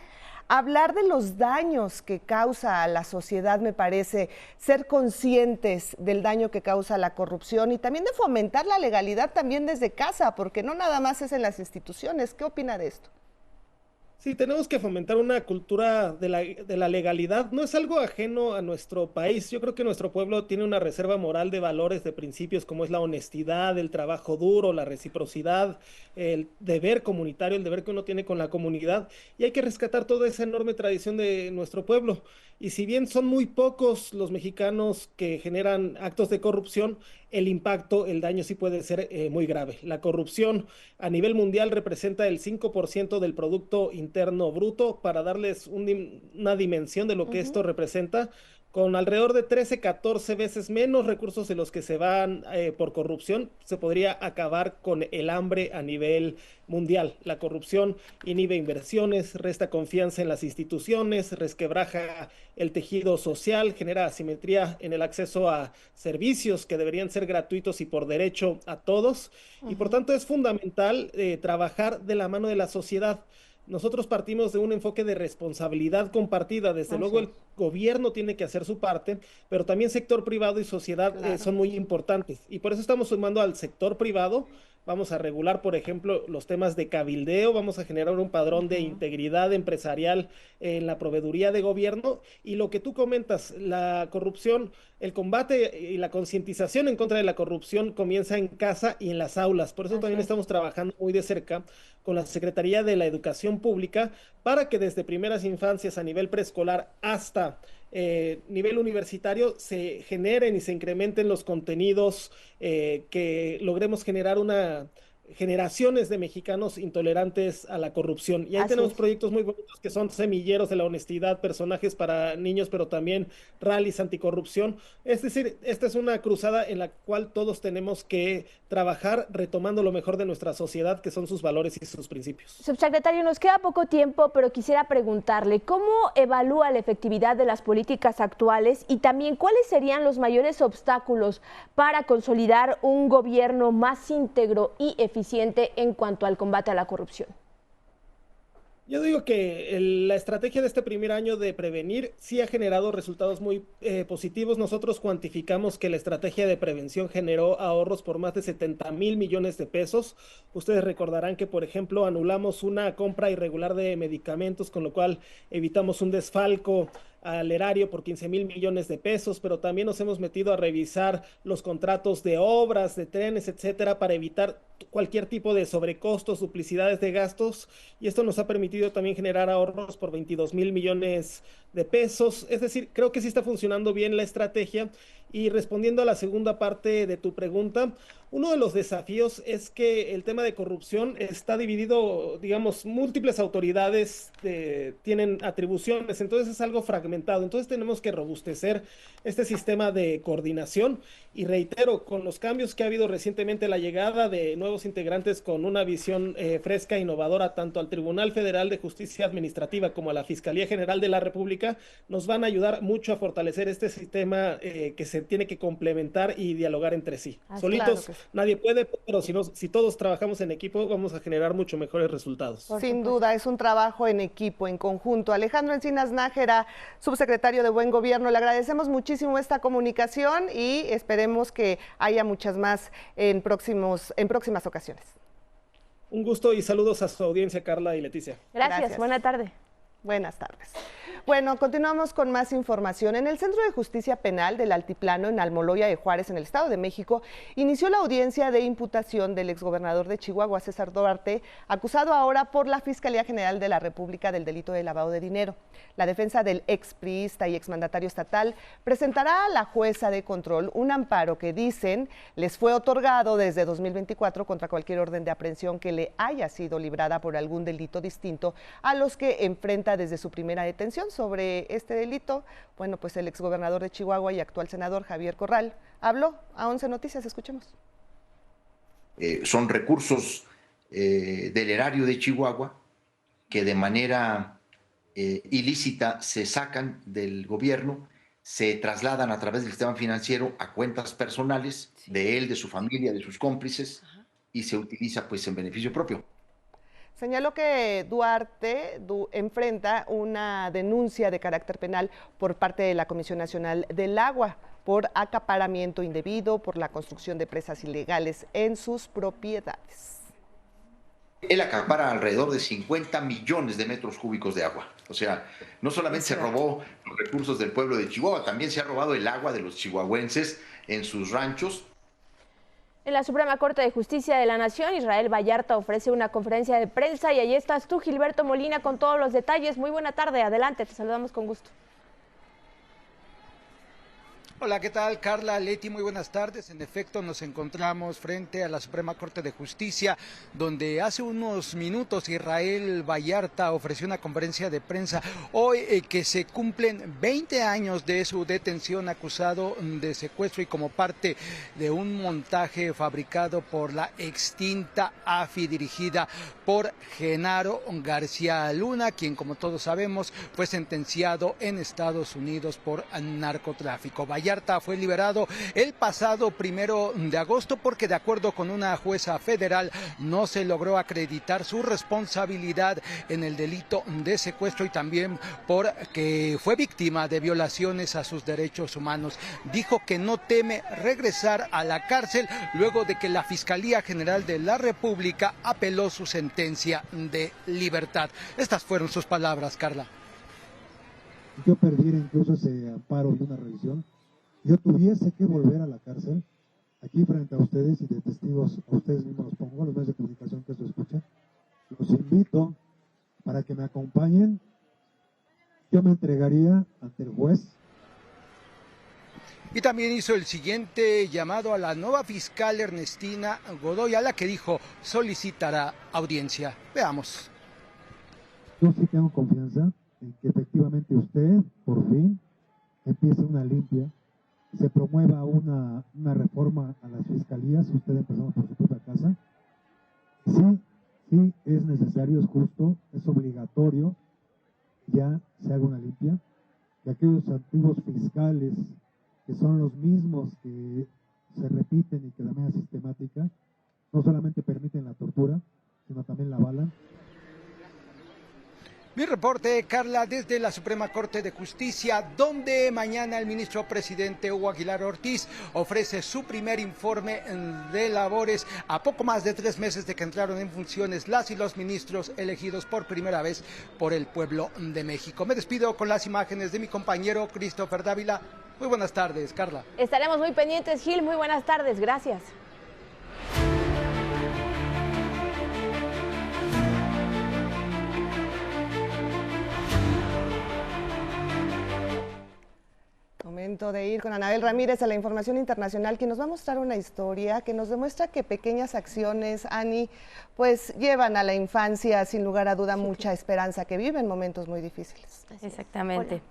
hablar de los daños que causa a la sociedad, me parece, ser conscientes del daño que causa la corrupción y también de fomentar la legalidad también desde casa, porque no nada más es en las instituciones. ¿Qué opina de esto? Sí, tenemos que fomentar una cultura de la legalidad. No es algo ajeno a nuestro país. Yo creo que nuestro pueblo tiene una reserva moral de valores, de principios como es la honestidad, el trabajo duro, la reciprocidad, el deber comunitario, el deber que uno tiene con la comunidad. Y hay que rescatar toda esa enorme tradición de nuestro pueblo. Y si bien son muy pocos los mexicanos que generan actos de corrupción, el impacto, el daño sí puede ser muy grave. La corrupción a nivel mundial representa el 5% del Producto Interno Bruto. Para darles una dimensión de lo que esto representa, con alrededor de 13, 14 veces menos recursos de los que se van por corrupción, se podría acabar con el hambre a nivel mundial. La corrupción inhibe inversiones, resta confianza en las instituciones, resquebraja el tejido social, genera asimetría en el acceso a servicios que deberían ser gratuitos y por derecho a todos. Y por tanto es fundamental trabajar de la mano de la sociedad. Nosotros partimos de un enfoque de responsabilidad compartida. Desde luego el gobierno tiene que hacer su parte, pero también sector privado y sociedad son muy importantes. Y por eso estamos sumando al sector privado. Vamos a regular, por ejemplo, los temas de cabildeo, vamos a generar un padrón de integridad empresarial en la proveeduría de gobierno. Y lo que tú comentas, la corrupción, el combate y la concientización en contra de la corrupción comienza en casa y en las aulas. Por eso también estamos trabajando muy de cerca con la Secretaría de la Educación Pública para que desde primeras infancias a nivel preescolar hasta nivel universitario se generen y se incrementen los contenidos, que logremos generar una generaciones de mexicanos intolerantes a la corrupción. Y ahí Así tenemos es. proyectos muy bonitos que son semilleros de la honestidad, personajes para niños, pero también rallies anticorrupción. Es decir, esta es una cruzada en la cual todos tenemos que trabajar retomando lo mejor de nuestra sociedad, que son sus valores y sus principios. Subsecretario, nos queda poco tiempo, pero quisiera preguntarle, ¿cómo evalúa la efectividad de las políticas actuales y también cuáles serían los mayores obstáculos para consolidar un gobierno más íntegro y eficiente en cuanto al combate a la corrupción? Yo digo que la estrategia de este primer año de prevenir sí ha generado resultados muy positivos. Nosotros cuantificamos que la estrategia de prevención generó ahorros por más de 70,000 millones de pesos. Ustedes recordarán que, por ejemplo, anulamos una compra irregular de medicamentos, con lo cual evitamos un desfalco al erario por 15,000 millones de pesos, pero también nos hemos metido a revisar los contratos de obras, de trenes, etcétera, para evitar cualquier tipo de sobrecostos, duplicidades de gastos, y esto nos ha permitido también generar ahorros por 22,000 millones de pesos. Es decir, creo que sí está funcionando bien la estrategia. Y respondiendo a la segunda parte de tu pregunta, uno de los desafíos es que el tema de corrupción está dividido, digamos, múltiples autoridades tienen atribuciones, entonces es algo fragmentado. Entonces tenemos que robustecer este sistema de coordinación y reitero, con los cambios que ha habido recientemente, la llegada de nuevos integrantes con una visión fresca e innovadora tanto al Tribunal Federal de Justicia Administrativa como a la Fiscalía General de la República, nos van a ayudar mucho a fortalecer este sistema que se tiene que complementar y dialogar entre sí. Solitos claro que sí. nadie puede, pero si todos trabajamos en equipo vamos a generar mucho mejores resultados. Sin duda, es un trabajo en equipo, en conjunto. Alejandro Encinas Nájera, subsecretario de Buen Gobierno, le agradecemos muchísimo esta comunicación y esperemos que haya muchas más en próximas ocasiones. Un gusto y saludos a su audiencia, Carla y Leticia. Gracias. Buena tarde. Buenas tardes. Bueno, continuamos con más información. En el Centro de Justicia Penal del Altiplano, en Almoloya de Juárez, en el Estado de México, inició la audiencia de imputación del exgobernador de Chihuahua, César Duarte, acusado ahora por la Fiscalía General de la República del delito de lavado de dinero. La defensa del expriista y exmandatario estatal presentará a la jueza de control un amparo que dicen les fue otorgado desde 2024 contra cualquier orden de aprehensión que le haya sido librada por algún delito distinto a los que enfrenta desde su primera detención. Sobre este delito, bueno, pues el exgobernador de Chihuahua y actual senador Javier Corral habló a 11 Noticias. Escuchemos. Son recursos del erario de Chihuahua que de manera ilícita se sacan del gobierno, se trasladan a través del sistema financiero a cuentas personales de él, de su familia, de sus cómplices, y se utiliza pues en beneficio propio. Señaló que Duarte enfrenta una denuncia de carácter penal por parte de la Comisión Nacional del Agua por acaparamiento indebido, por la construcción de presas ilegales en sus propiedades. Él acapara alrededor de 50 millones de metros cúbicos de agua. O sea, no solamente se robó los recursos del pueblo de Chihuahua, también se ha robado el agua de los chihuahuenses en sus ranchos. En la Suprema Corte de Justicia de la Nación, Israel Vallarta ofrece una conferencia de prensa y ahí estás tú, Gilberto Molina, con todos los detalles. Muy buena tarde, adelante, te saludamos con gusto. Hola, ¿qué tal? Carla, Leti, muy buenas tardes. En efecto, nos encontramos frente a la Suprema Corte de Justicia, donde hace unos minutos Israel Vallarta ofreció una conferencia de prensa hoy que se cumplen 20 años de su detención, acusado de secuestro y como parte de un montaje fabricado por la extinta AFI dirigida por Genaro García Luna, quien, como todos sabemos, fue sentenciado en Estados Unidos por narcotráfico. Vallarta fue liberado el pasado 1 de agosto porque, de acuerdo con una jueza federal, no se logró acreditar su responsabilidad en el delito de secuestro y también porque fue víctima de violaciones a sus derechos humanos. Dijo que no teme regresar a la cárcel luego de que la Fiscalía General de la República apeló su sentencia de libertad. Estas fueron sus palabras, Carla. Yo perdiera incluso ese amparo y una revisión, yo tuviese que volver a la cárcel, aquí frente a ustedes y de testigos, a ustedes mismos los pongo, a los medios de comunicación que esto escuchan, los invito para que me acompañen. Yo me entregaría ante el juez. Y también hizo el siguiente llamado a la nueva fiscal Ernestina Godoy, a la que dijo solicitará audiencia. Veamos. Yo sí tengo confianza en que efectivamente usted, por fin, empiece una limpia, se promueva una reforma a las fiscalías, usted empezando por su propia casa. Sí, es necesario, es justo, es obligatorio, ya se haga una limpia, que aquellos antiguos fiscales, que son los mismos que se repiten y que de manera sistemática, no solamente permiten la tortura, sino también la avalan. Mi reporte, Carla, desde la Suprema Corte de Justicia, donde mañana el ministro presidente Hugo Aguilar Ortiz ofrece su primer informe de labores a poco más de 3 meses de que entraron en funciones las y los ministros elegidos por primera vez por el pueblo de México. Me despido con las imágenes de mi compañero Christopher Dávila. Muy buenas tardes, Carla. Estaremos muy pendientes, Gil. Muy buenas tardes. Gracias. Momento de ir con Anabel Ramírez a la información internacional, que nos va a mostrar una historia que nos demuestra que pequeñas acciones, Ani, pues llevan a la infancia sin lugar a duda mucha esperanza, que vive en momentos muy difíciles. Exactamente. Hola.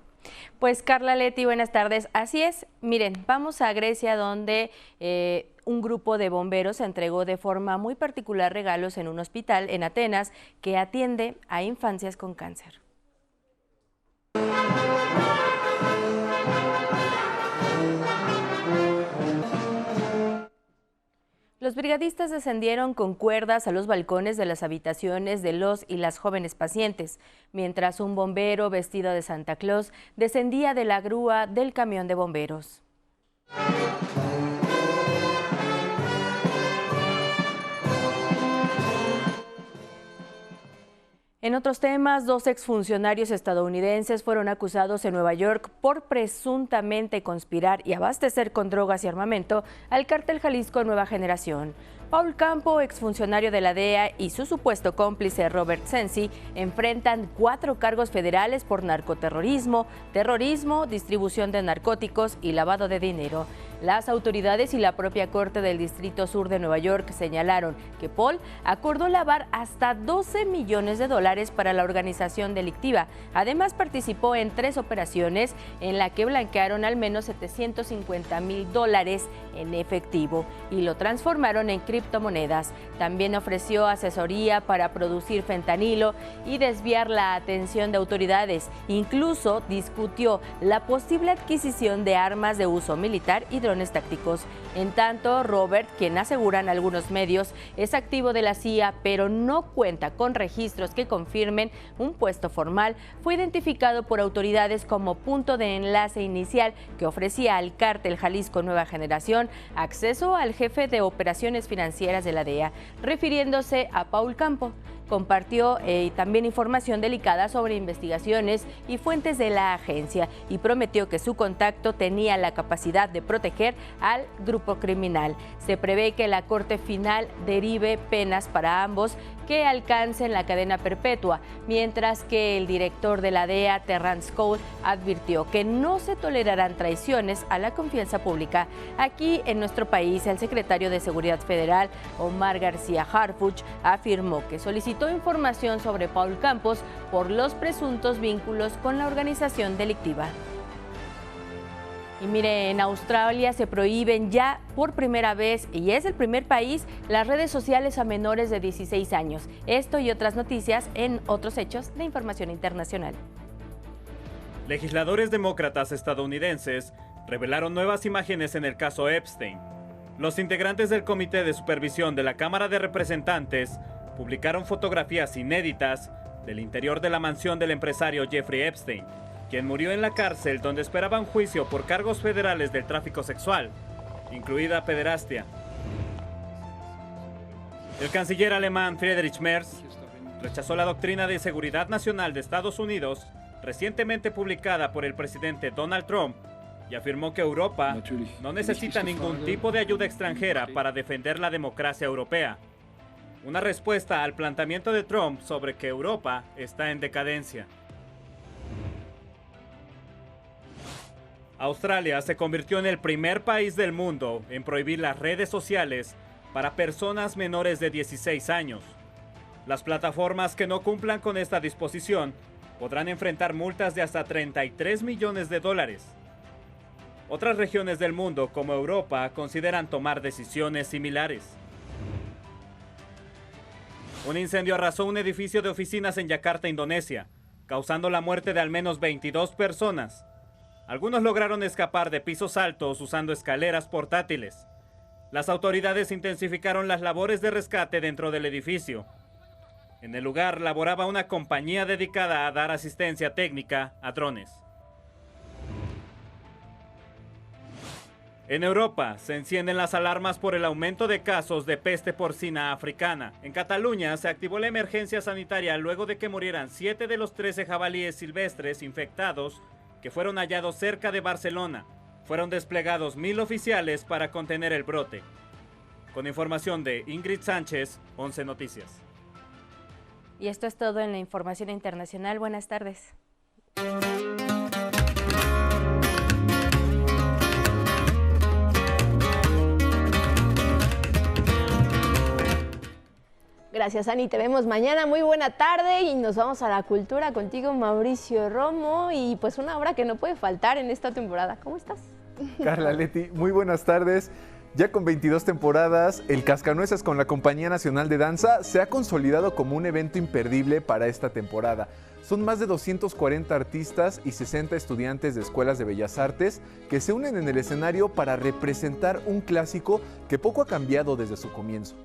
Pues Carla, Leti, buenas tardes. Así es, miren, vamos a Grecia, donde un grupo de bomberos entregó de forma muy particular regalos en un hospital en Atenas que atiende a infancias con cáncer. Los brigadistas descendieron con cuerdas a los balcones de las habitaciones de los y las jóvenes pacientes, mientras un bombero vestido de Santa Claus descendía de la grúa del camión de bomberos. En otros temas, 2 exfuncionarios estadounidenses fueron acusados en Nueva York por presuntamente conspirar y abastecer con drogas y armamento al cártel Jalisco Nueva Generación. Paul Campo, exfuncionario de la DEA, y su supuesto cómplice Robert Sensi enfrentan 4 cargos federales por narcoterrorismo, terrorismo, distribución de narcóticos y lavado de dinero. Las autoridades y la propia Corte del Distrito Sur de Nueva York señalaron que Paul acordó lavar hasta $12 millones para la organización delictiva. Además, participó en 3 operaciones en la que blanquearon al menos $750,000 en efectivo y lo transformaron en criptomonedas. También ofreció asesoría para producir fentanilo y desviar la atención de autoridades. Incluso discutió la posible adquisición de armas de uso militar y drones tácticos. En tanto, Robert, quien aseguran algunos medios, es activo de la CIA, pero no cuenta con registros que confirmen un puesto formal, fue identificado por autoridades como punto de enlace inicial que ofrecía al cártel Jalisco Nueva Generación acceso al jefe de operaciones financieras de la DEA, refiriéndose a Paul Campo. Compartió también información delicada sobre investigaciones y fuentes de la agencia y prometió que su contacto tenía la capacidad de proteger al grupo criminal. Se prevé que la Corte Final derive penas para ambos que alcancen la cadena perpetua, mientras que el director de la DEA, Terrance Cole, advirtió que no se tolerarán traiciones a la confianza pública. Aquí en nuestro país, el secretario de Seguridad Federal, Omar García Harfuch, afirmó que solicitó información sobre Paul Campos por los presuntos vínculos con la organización delictiva. Y mire, en Australia se prohíben ya por primera vez, y es el primer país, las redes sociales a menores de 16 años. Esto y otras noticias en otros hechos de información internacional. Legisladores demócratas estadounidenses revelaron nuevas imágenes en el caso Epstein. Los integrantes del Comité de Supervisión de la Cámara de Representantes publicaron fotografías inéditas del interior de la mansión del empresario Jeffrey Epstein, quien murió en la cárcel donde esperaba un juicio por cargos federales del tráfico sexual, incluida pederastia. El canciller alemán Friedrich Merz rechazó la doctrina de seguridad nacional de Estados Unidos, recientemente publicada por el presidente Donald Trump, y afirmó que Europa no necesita ningún tipo de ayuda extranjera para defender la democracia europea. Una respuesta al planteamiento de Trump sobre que Europa está en decadencia. Australia se convirtió en el primer país del mundo en prohibir las redes sociales para personas menores de 16 años. Las plataformas que no cumplan con esta disposición podrán enfrentar multas de hasta 33 millones de dólares. Otras regiones del mundo, como Europa, consideran tomar decisiones similares. Un incendio arrasó un edificio de oficinas en Yakarta, Indonesia, causando la muerte de al menos 22 personas. Algunos lograron escapar de pisos altos usando escaleras portátiles. Las autoridades intensificaron las labores de rescate dentro del edificio. En el lugar laboraba una compañía dedicada a dar asistencia técnica a drones. En Europa se encienden las alarmas por el aumento de casos de peste porcina africana. En Cataluña se activó la emergencia sanitaria luego de que murieran 7 de los 13 jabalíes silvestres infectados que fueron hallados cerca de Barcelona. Fueron desplegados 1000 oficiales para contener el brote. Con información de Ingrid Sánchez, 11 Noticias. Y esto es todo en la información internacional. Buenas tardes. Gracias, Ani. Te vemos mañana. Muy buena tarde y nos vamos a la cultura contigo, Mauricio Romo. Y pues una obra que no puede faltar en esta temporada. ¿Cómo estás? Carla Leti, muy buenas tardes. Ya con 22 temporadas, el Cascanueces con la Compañía Nacional de Danza se ha consolidado como un evento imperdible para esta temporada. Son más de 240 artistas y 60 estudiantes de escuelas de bellas artes que se unen en el escenario para representar un clásico que poco ha cambiado desde su comienzo.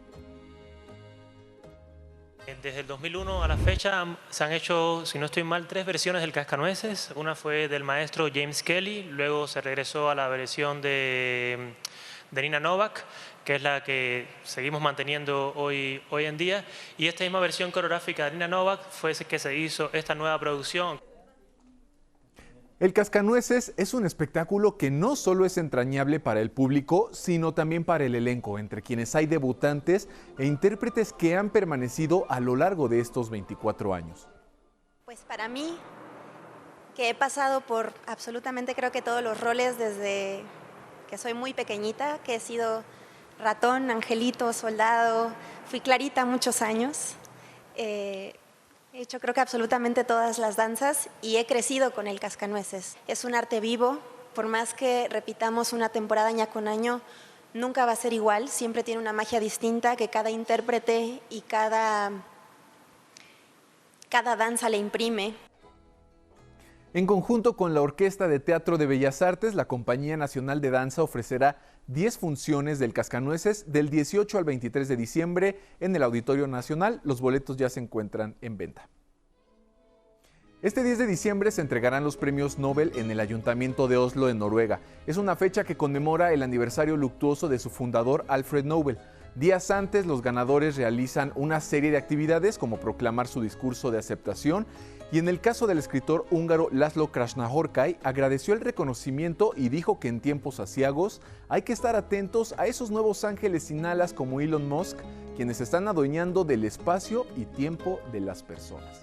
Desde el 2001 a la fecha se han hecho, si no estoy mal, 3 versiones del Cascanueces. Una fue del maestro James Kelly, luego se regresó a la versión de Nina Novak, que es la que seguimos manteniendo hoy en día. Y esta misma versión coreográfica de Nina Novak fue que se hizo esta nueva producción. El Cascanueces es un espectáculo que no solo es entrañable para el público, sino también para el elenco, entre quienes hay debutantes e intérpretes que han permanecido a lo largo de estos 24 años. Pues para mí, que he pasado por absolutamente creo que todos los roles desde que soy muy pequeñita, que he sido ratón, angelito, soldado, fui Clarita muchos años. He hecho creo que absolutamente todas las danzas y he crecido con el Cascanueces. Es un arte vivo, por más que repitamos una temporada año con año, nunca va a ser igual, siempre tiene una magia distinta que cada intérprete y cada danza le imprime. En conjunto con la Orquesta de Teatro de Bellas Artes, la Compañía Nacional de Danza ofrecerá 10 funciones del Cascanueces del 18 al 23 de diciembre en el Auditorio Nacional. Los boletos ya se encuentran en venta. Este 10 de diciembre se entregarán los premios Nobel en el Ayuntamiento de Oslo, en Noruega. Es una fecha que conmemora el aniversario luctuoso de su fundador, Alfred Nobel. Días antes, los ganadores realizan una serie de actividades como proclamar su discurso de aceptación y en el caso del escritor húngaro László Krasznahorkai, agradeció el reconocimiento y dijo que en tiempos aciagos hay que estar atentos a esos nuevos ángeles sin alas como Elon Musk, quienes están adueñando del espacio y tiempo de las personas.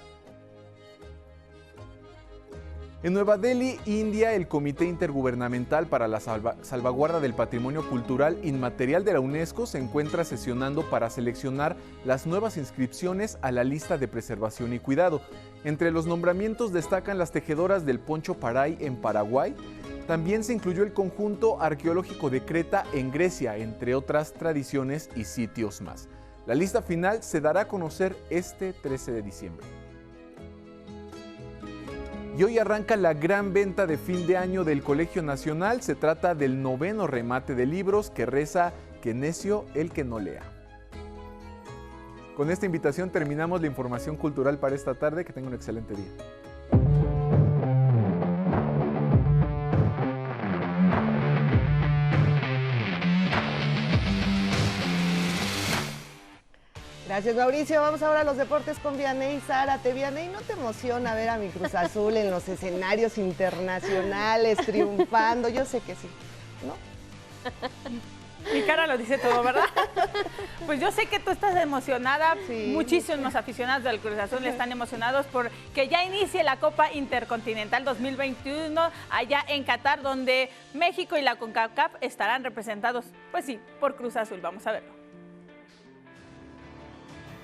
En Nueva Delhi, India, el Comité Intergubernamental para la Salvaguarda del Patrimonio Cultural Inmaterial de la UNESCO se encuentra sesionando para seleccionar las nuevas inscripciones a la lista de preservación y cuidado. Entre los nombramientos destacan las tejedoras del Poncho Parai en Paraguay. También se incluyó el conjunto arqueológico de Creta en Grecia, entre otras tradiciones y sitios más. La lista final se dará a conocer este 13 de diciembre. Y hoy arranca la gran venta de fin de año del Colegio Nacional. Se trata del 9º remate de libros que reza "Que necio el que no lea". Con esta invitación terminamos la información cultural para esta tarde. Que tenga un excelente día. Gracias, Mauricio. Vamos ahora a los deportes con Vianey Zárate. Vianey, ¿no te emociona ver a mi Cruz Azul en los escenarios internacionales triunfando? Yo sé que sí, ¿no? Mi cara lo dice todo, ¿verdad? Pues yo sé que tú estás emocionada, Sí. muchísimos aficionados del Cruz Azul están emocionados porque ya inicie la Copa Intercontinental 2021 allá en Qatar, donde México y la CONCACAF estarán representados, pues sí, por Cruz Azul. Vamos a verlo.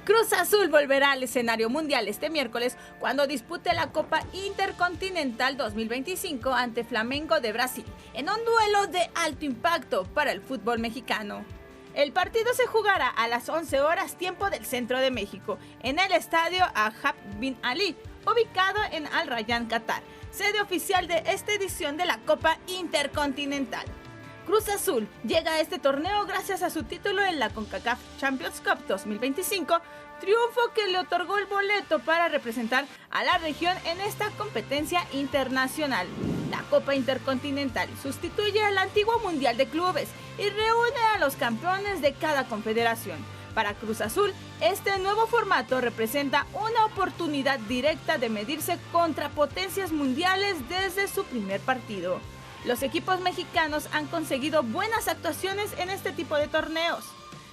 Cruz Azul volverá al escenario mundial este miércoles cuando dispute la Copa Intercontinental 2025 ante Flamengo de Brasil, en un duelo de alto impacto para el fútbol mexicano. El partido se jugará a las 11 horas tiempo del centro de México, en el estadio Ahab bin Ali, ubicado en Al Rayyan, Qatar, sede oficial de esta edición de la Copa Intercontinental. Cruz Azul llega a este torneo gracias a su título en la CONCACAF Champions Cup 2025, triunfo que le otorgó el boleto para representar a la región en esta competencia internacional. La Copa Intercontinental sustituye al antiguo Mundial de Clubes y reúne a los campeones de cada confederación. Para Cruz Azul, este nuevo formato representa una oportunidad directa de medirse contra potencias mundiales desde su primer partido. Los equipos mexicanos han conseguido buenas actuaciones en este tipo de torneos.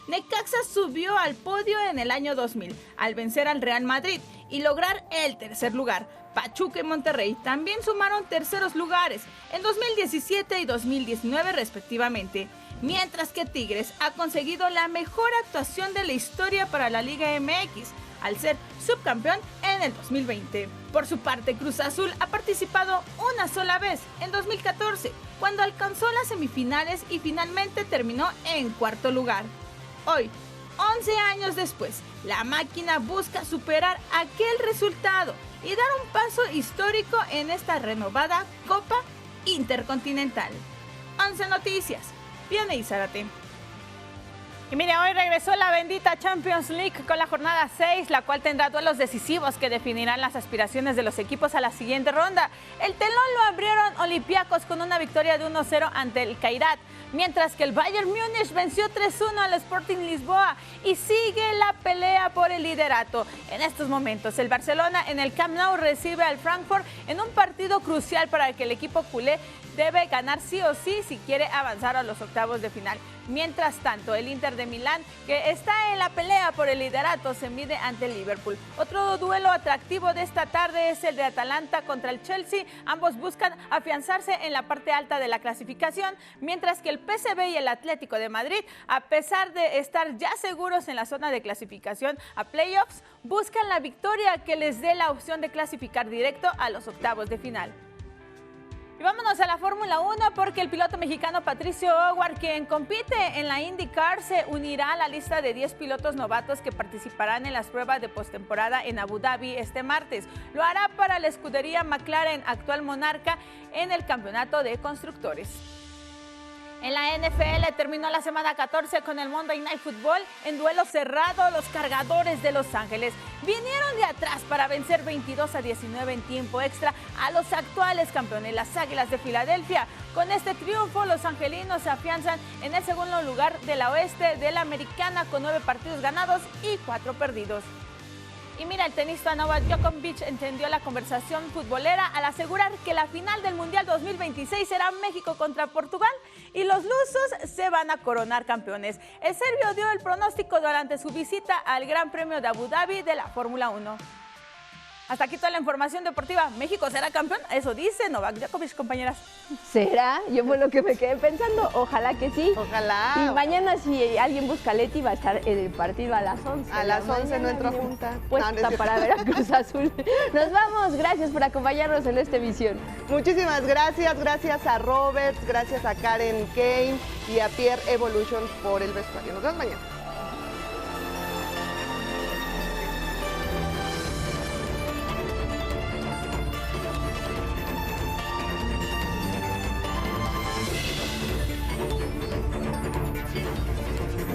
Necaxa subió al podio en el año 2000 al vencer al Real Madrid y lograr el tercer lugar. Pachuca y Monterrey también sumaron terceros lugares en 2017 y 2019 respectivamente, mientras que Tigres ha conseguido la mejor actuación de la historia para la Liga MX, al ser subcampeón en el 2020. Por su parte, Cruz Azul ha participado una sola vez, en 2014, cuando alcanzó las semifinales y finalmente terminó en cuarto lugar. Hoy, 11 años después, la máquina busca superar aquel resultado y dar un paso histórico en esta renovada Copa Intercontinental. 11 Noticias, Vianey Zárate. Y mire, hoy regresó la bendita Champions League con la jornada 6, la cual tendrá duelos decisivos que definirán las aspiraciones de los equipos a la siguiente ronda. El telón lo abrieron Olympiacos con una victoria de 1-0 ante el Kairat, mientras que el Bayern Múnich venció 3-1 al Sporting Lisboa y sigue la pelea por el liderato. En estos momentos, el Barcelona en el Camp Nou recibe al Frankfurt en un partido crucial para que el equipo culé debe ganar sí o sí si quiere avanzar a los octavos de final. Mientras tanto, el Inter de Milán, que está en la pelea por el liderato, se mide ante el Liverpool. Otro duelo atractivo de esta tarde es el de Atalanta contra el Chelsea. Ambos buscan afianzarse en la parte alta de la clasificación, mientras que el PSV y el Atlético de Madrid, a pesar de estar ya seguros en la zona de clasificación a playoffs, buscan la victoria que les dé la opción de clasificar directo a los octavos de final. Y vámonos a la Fórmula 1 porque el piloto mexicano Patricio O'Ward, quien compite en la IndyCar, se unirá a la lista de 10 pilotos novatos que participarán en las pruebas de postemporada en Abu Dhabi este martes. Lo hará para la escudería McLaren, actual monarca en el campeonato de constructores. En la NFL terminó la semana 14 con el Monday Night Football en duelo cerrado. Los Cargadores de Los Ángeles vinieron de atrás para vencer 22-19 en tiempo extra a los actuales campeones, las Águilas de Filadelfia. Con este triunfo, los angelinos se afianzan en el segundo lugar de la oeste de la americana con 9 partidos ganados y 4 perdidos. Y mira, el tenista Novak Djokovic entendió la conversación futbolera al asegurar que la final del Mundial 2026 será México contra Portugal y los lusos se van a coronar campeones. El serbio dio el pronóstico durante su visita al Gran Premio de Abu Dhabi de la Fórmula 1. Hasta aquí toda la información deportiva. ¿México será campeón? Eso dice Novak Djokovic, compañeras. ¿Será? Yo fue lo que me quedé pensando. Ojalá que sí. Ojalá. Y mañana si alguien busca a Leti va a estar en el partido a las 11. A las 11 no entro junta. Puesta para ver a Cruz Azul. Nos vamos. Gracias por acompañarnos en esta emisión. Muchísimas gracias. Gracias a Robert, gracias a Karen Kane y a Pierre Evolution por el vestuario. Nos vemos mañana.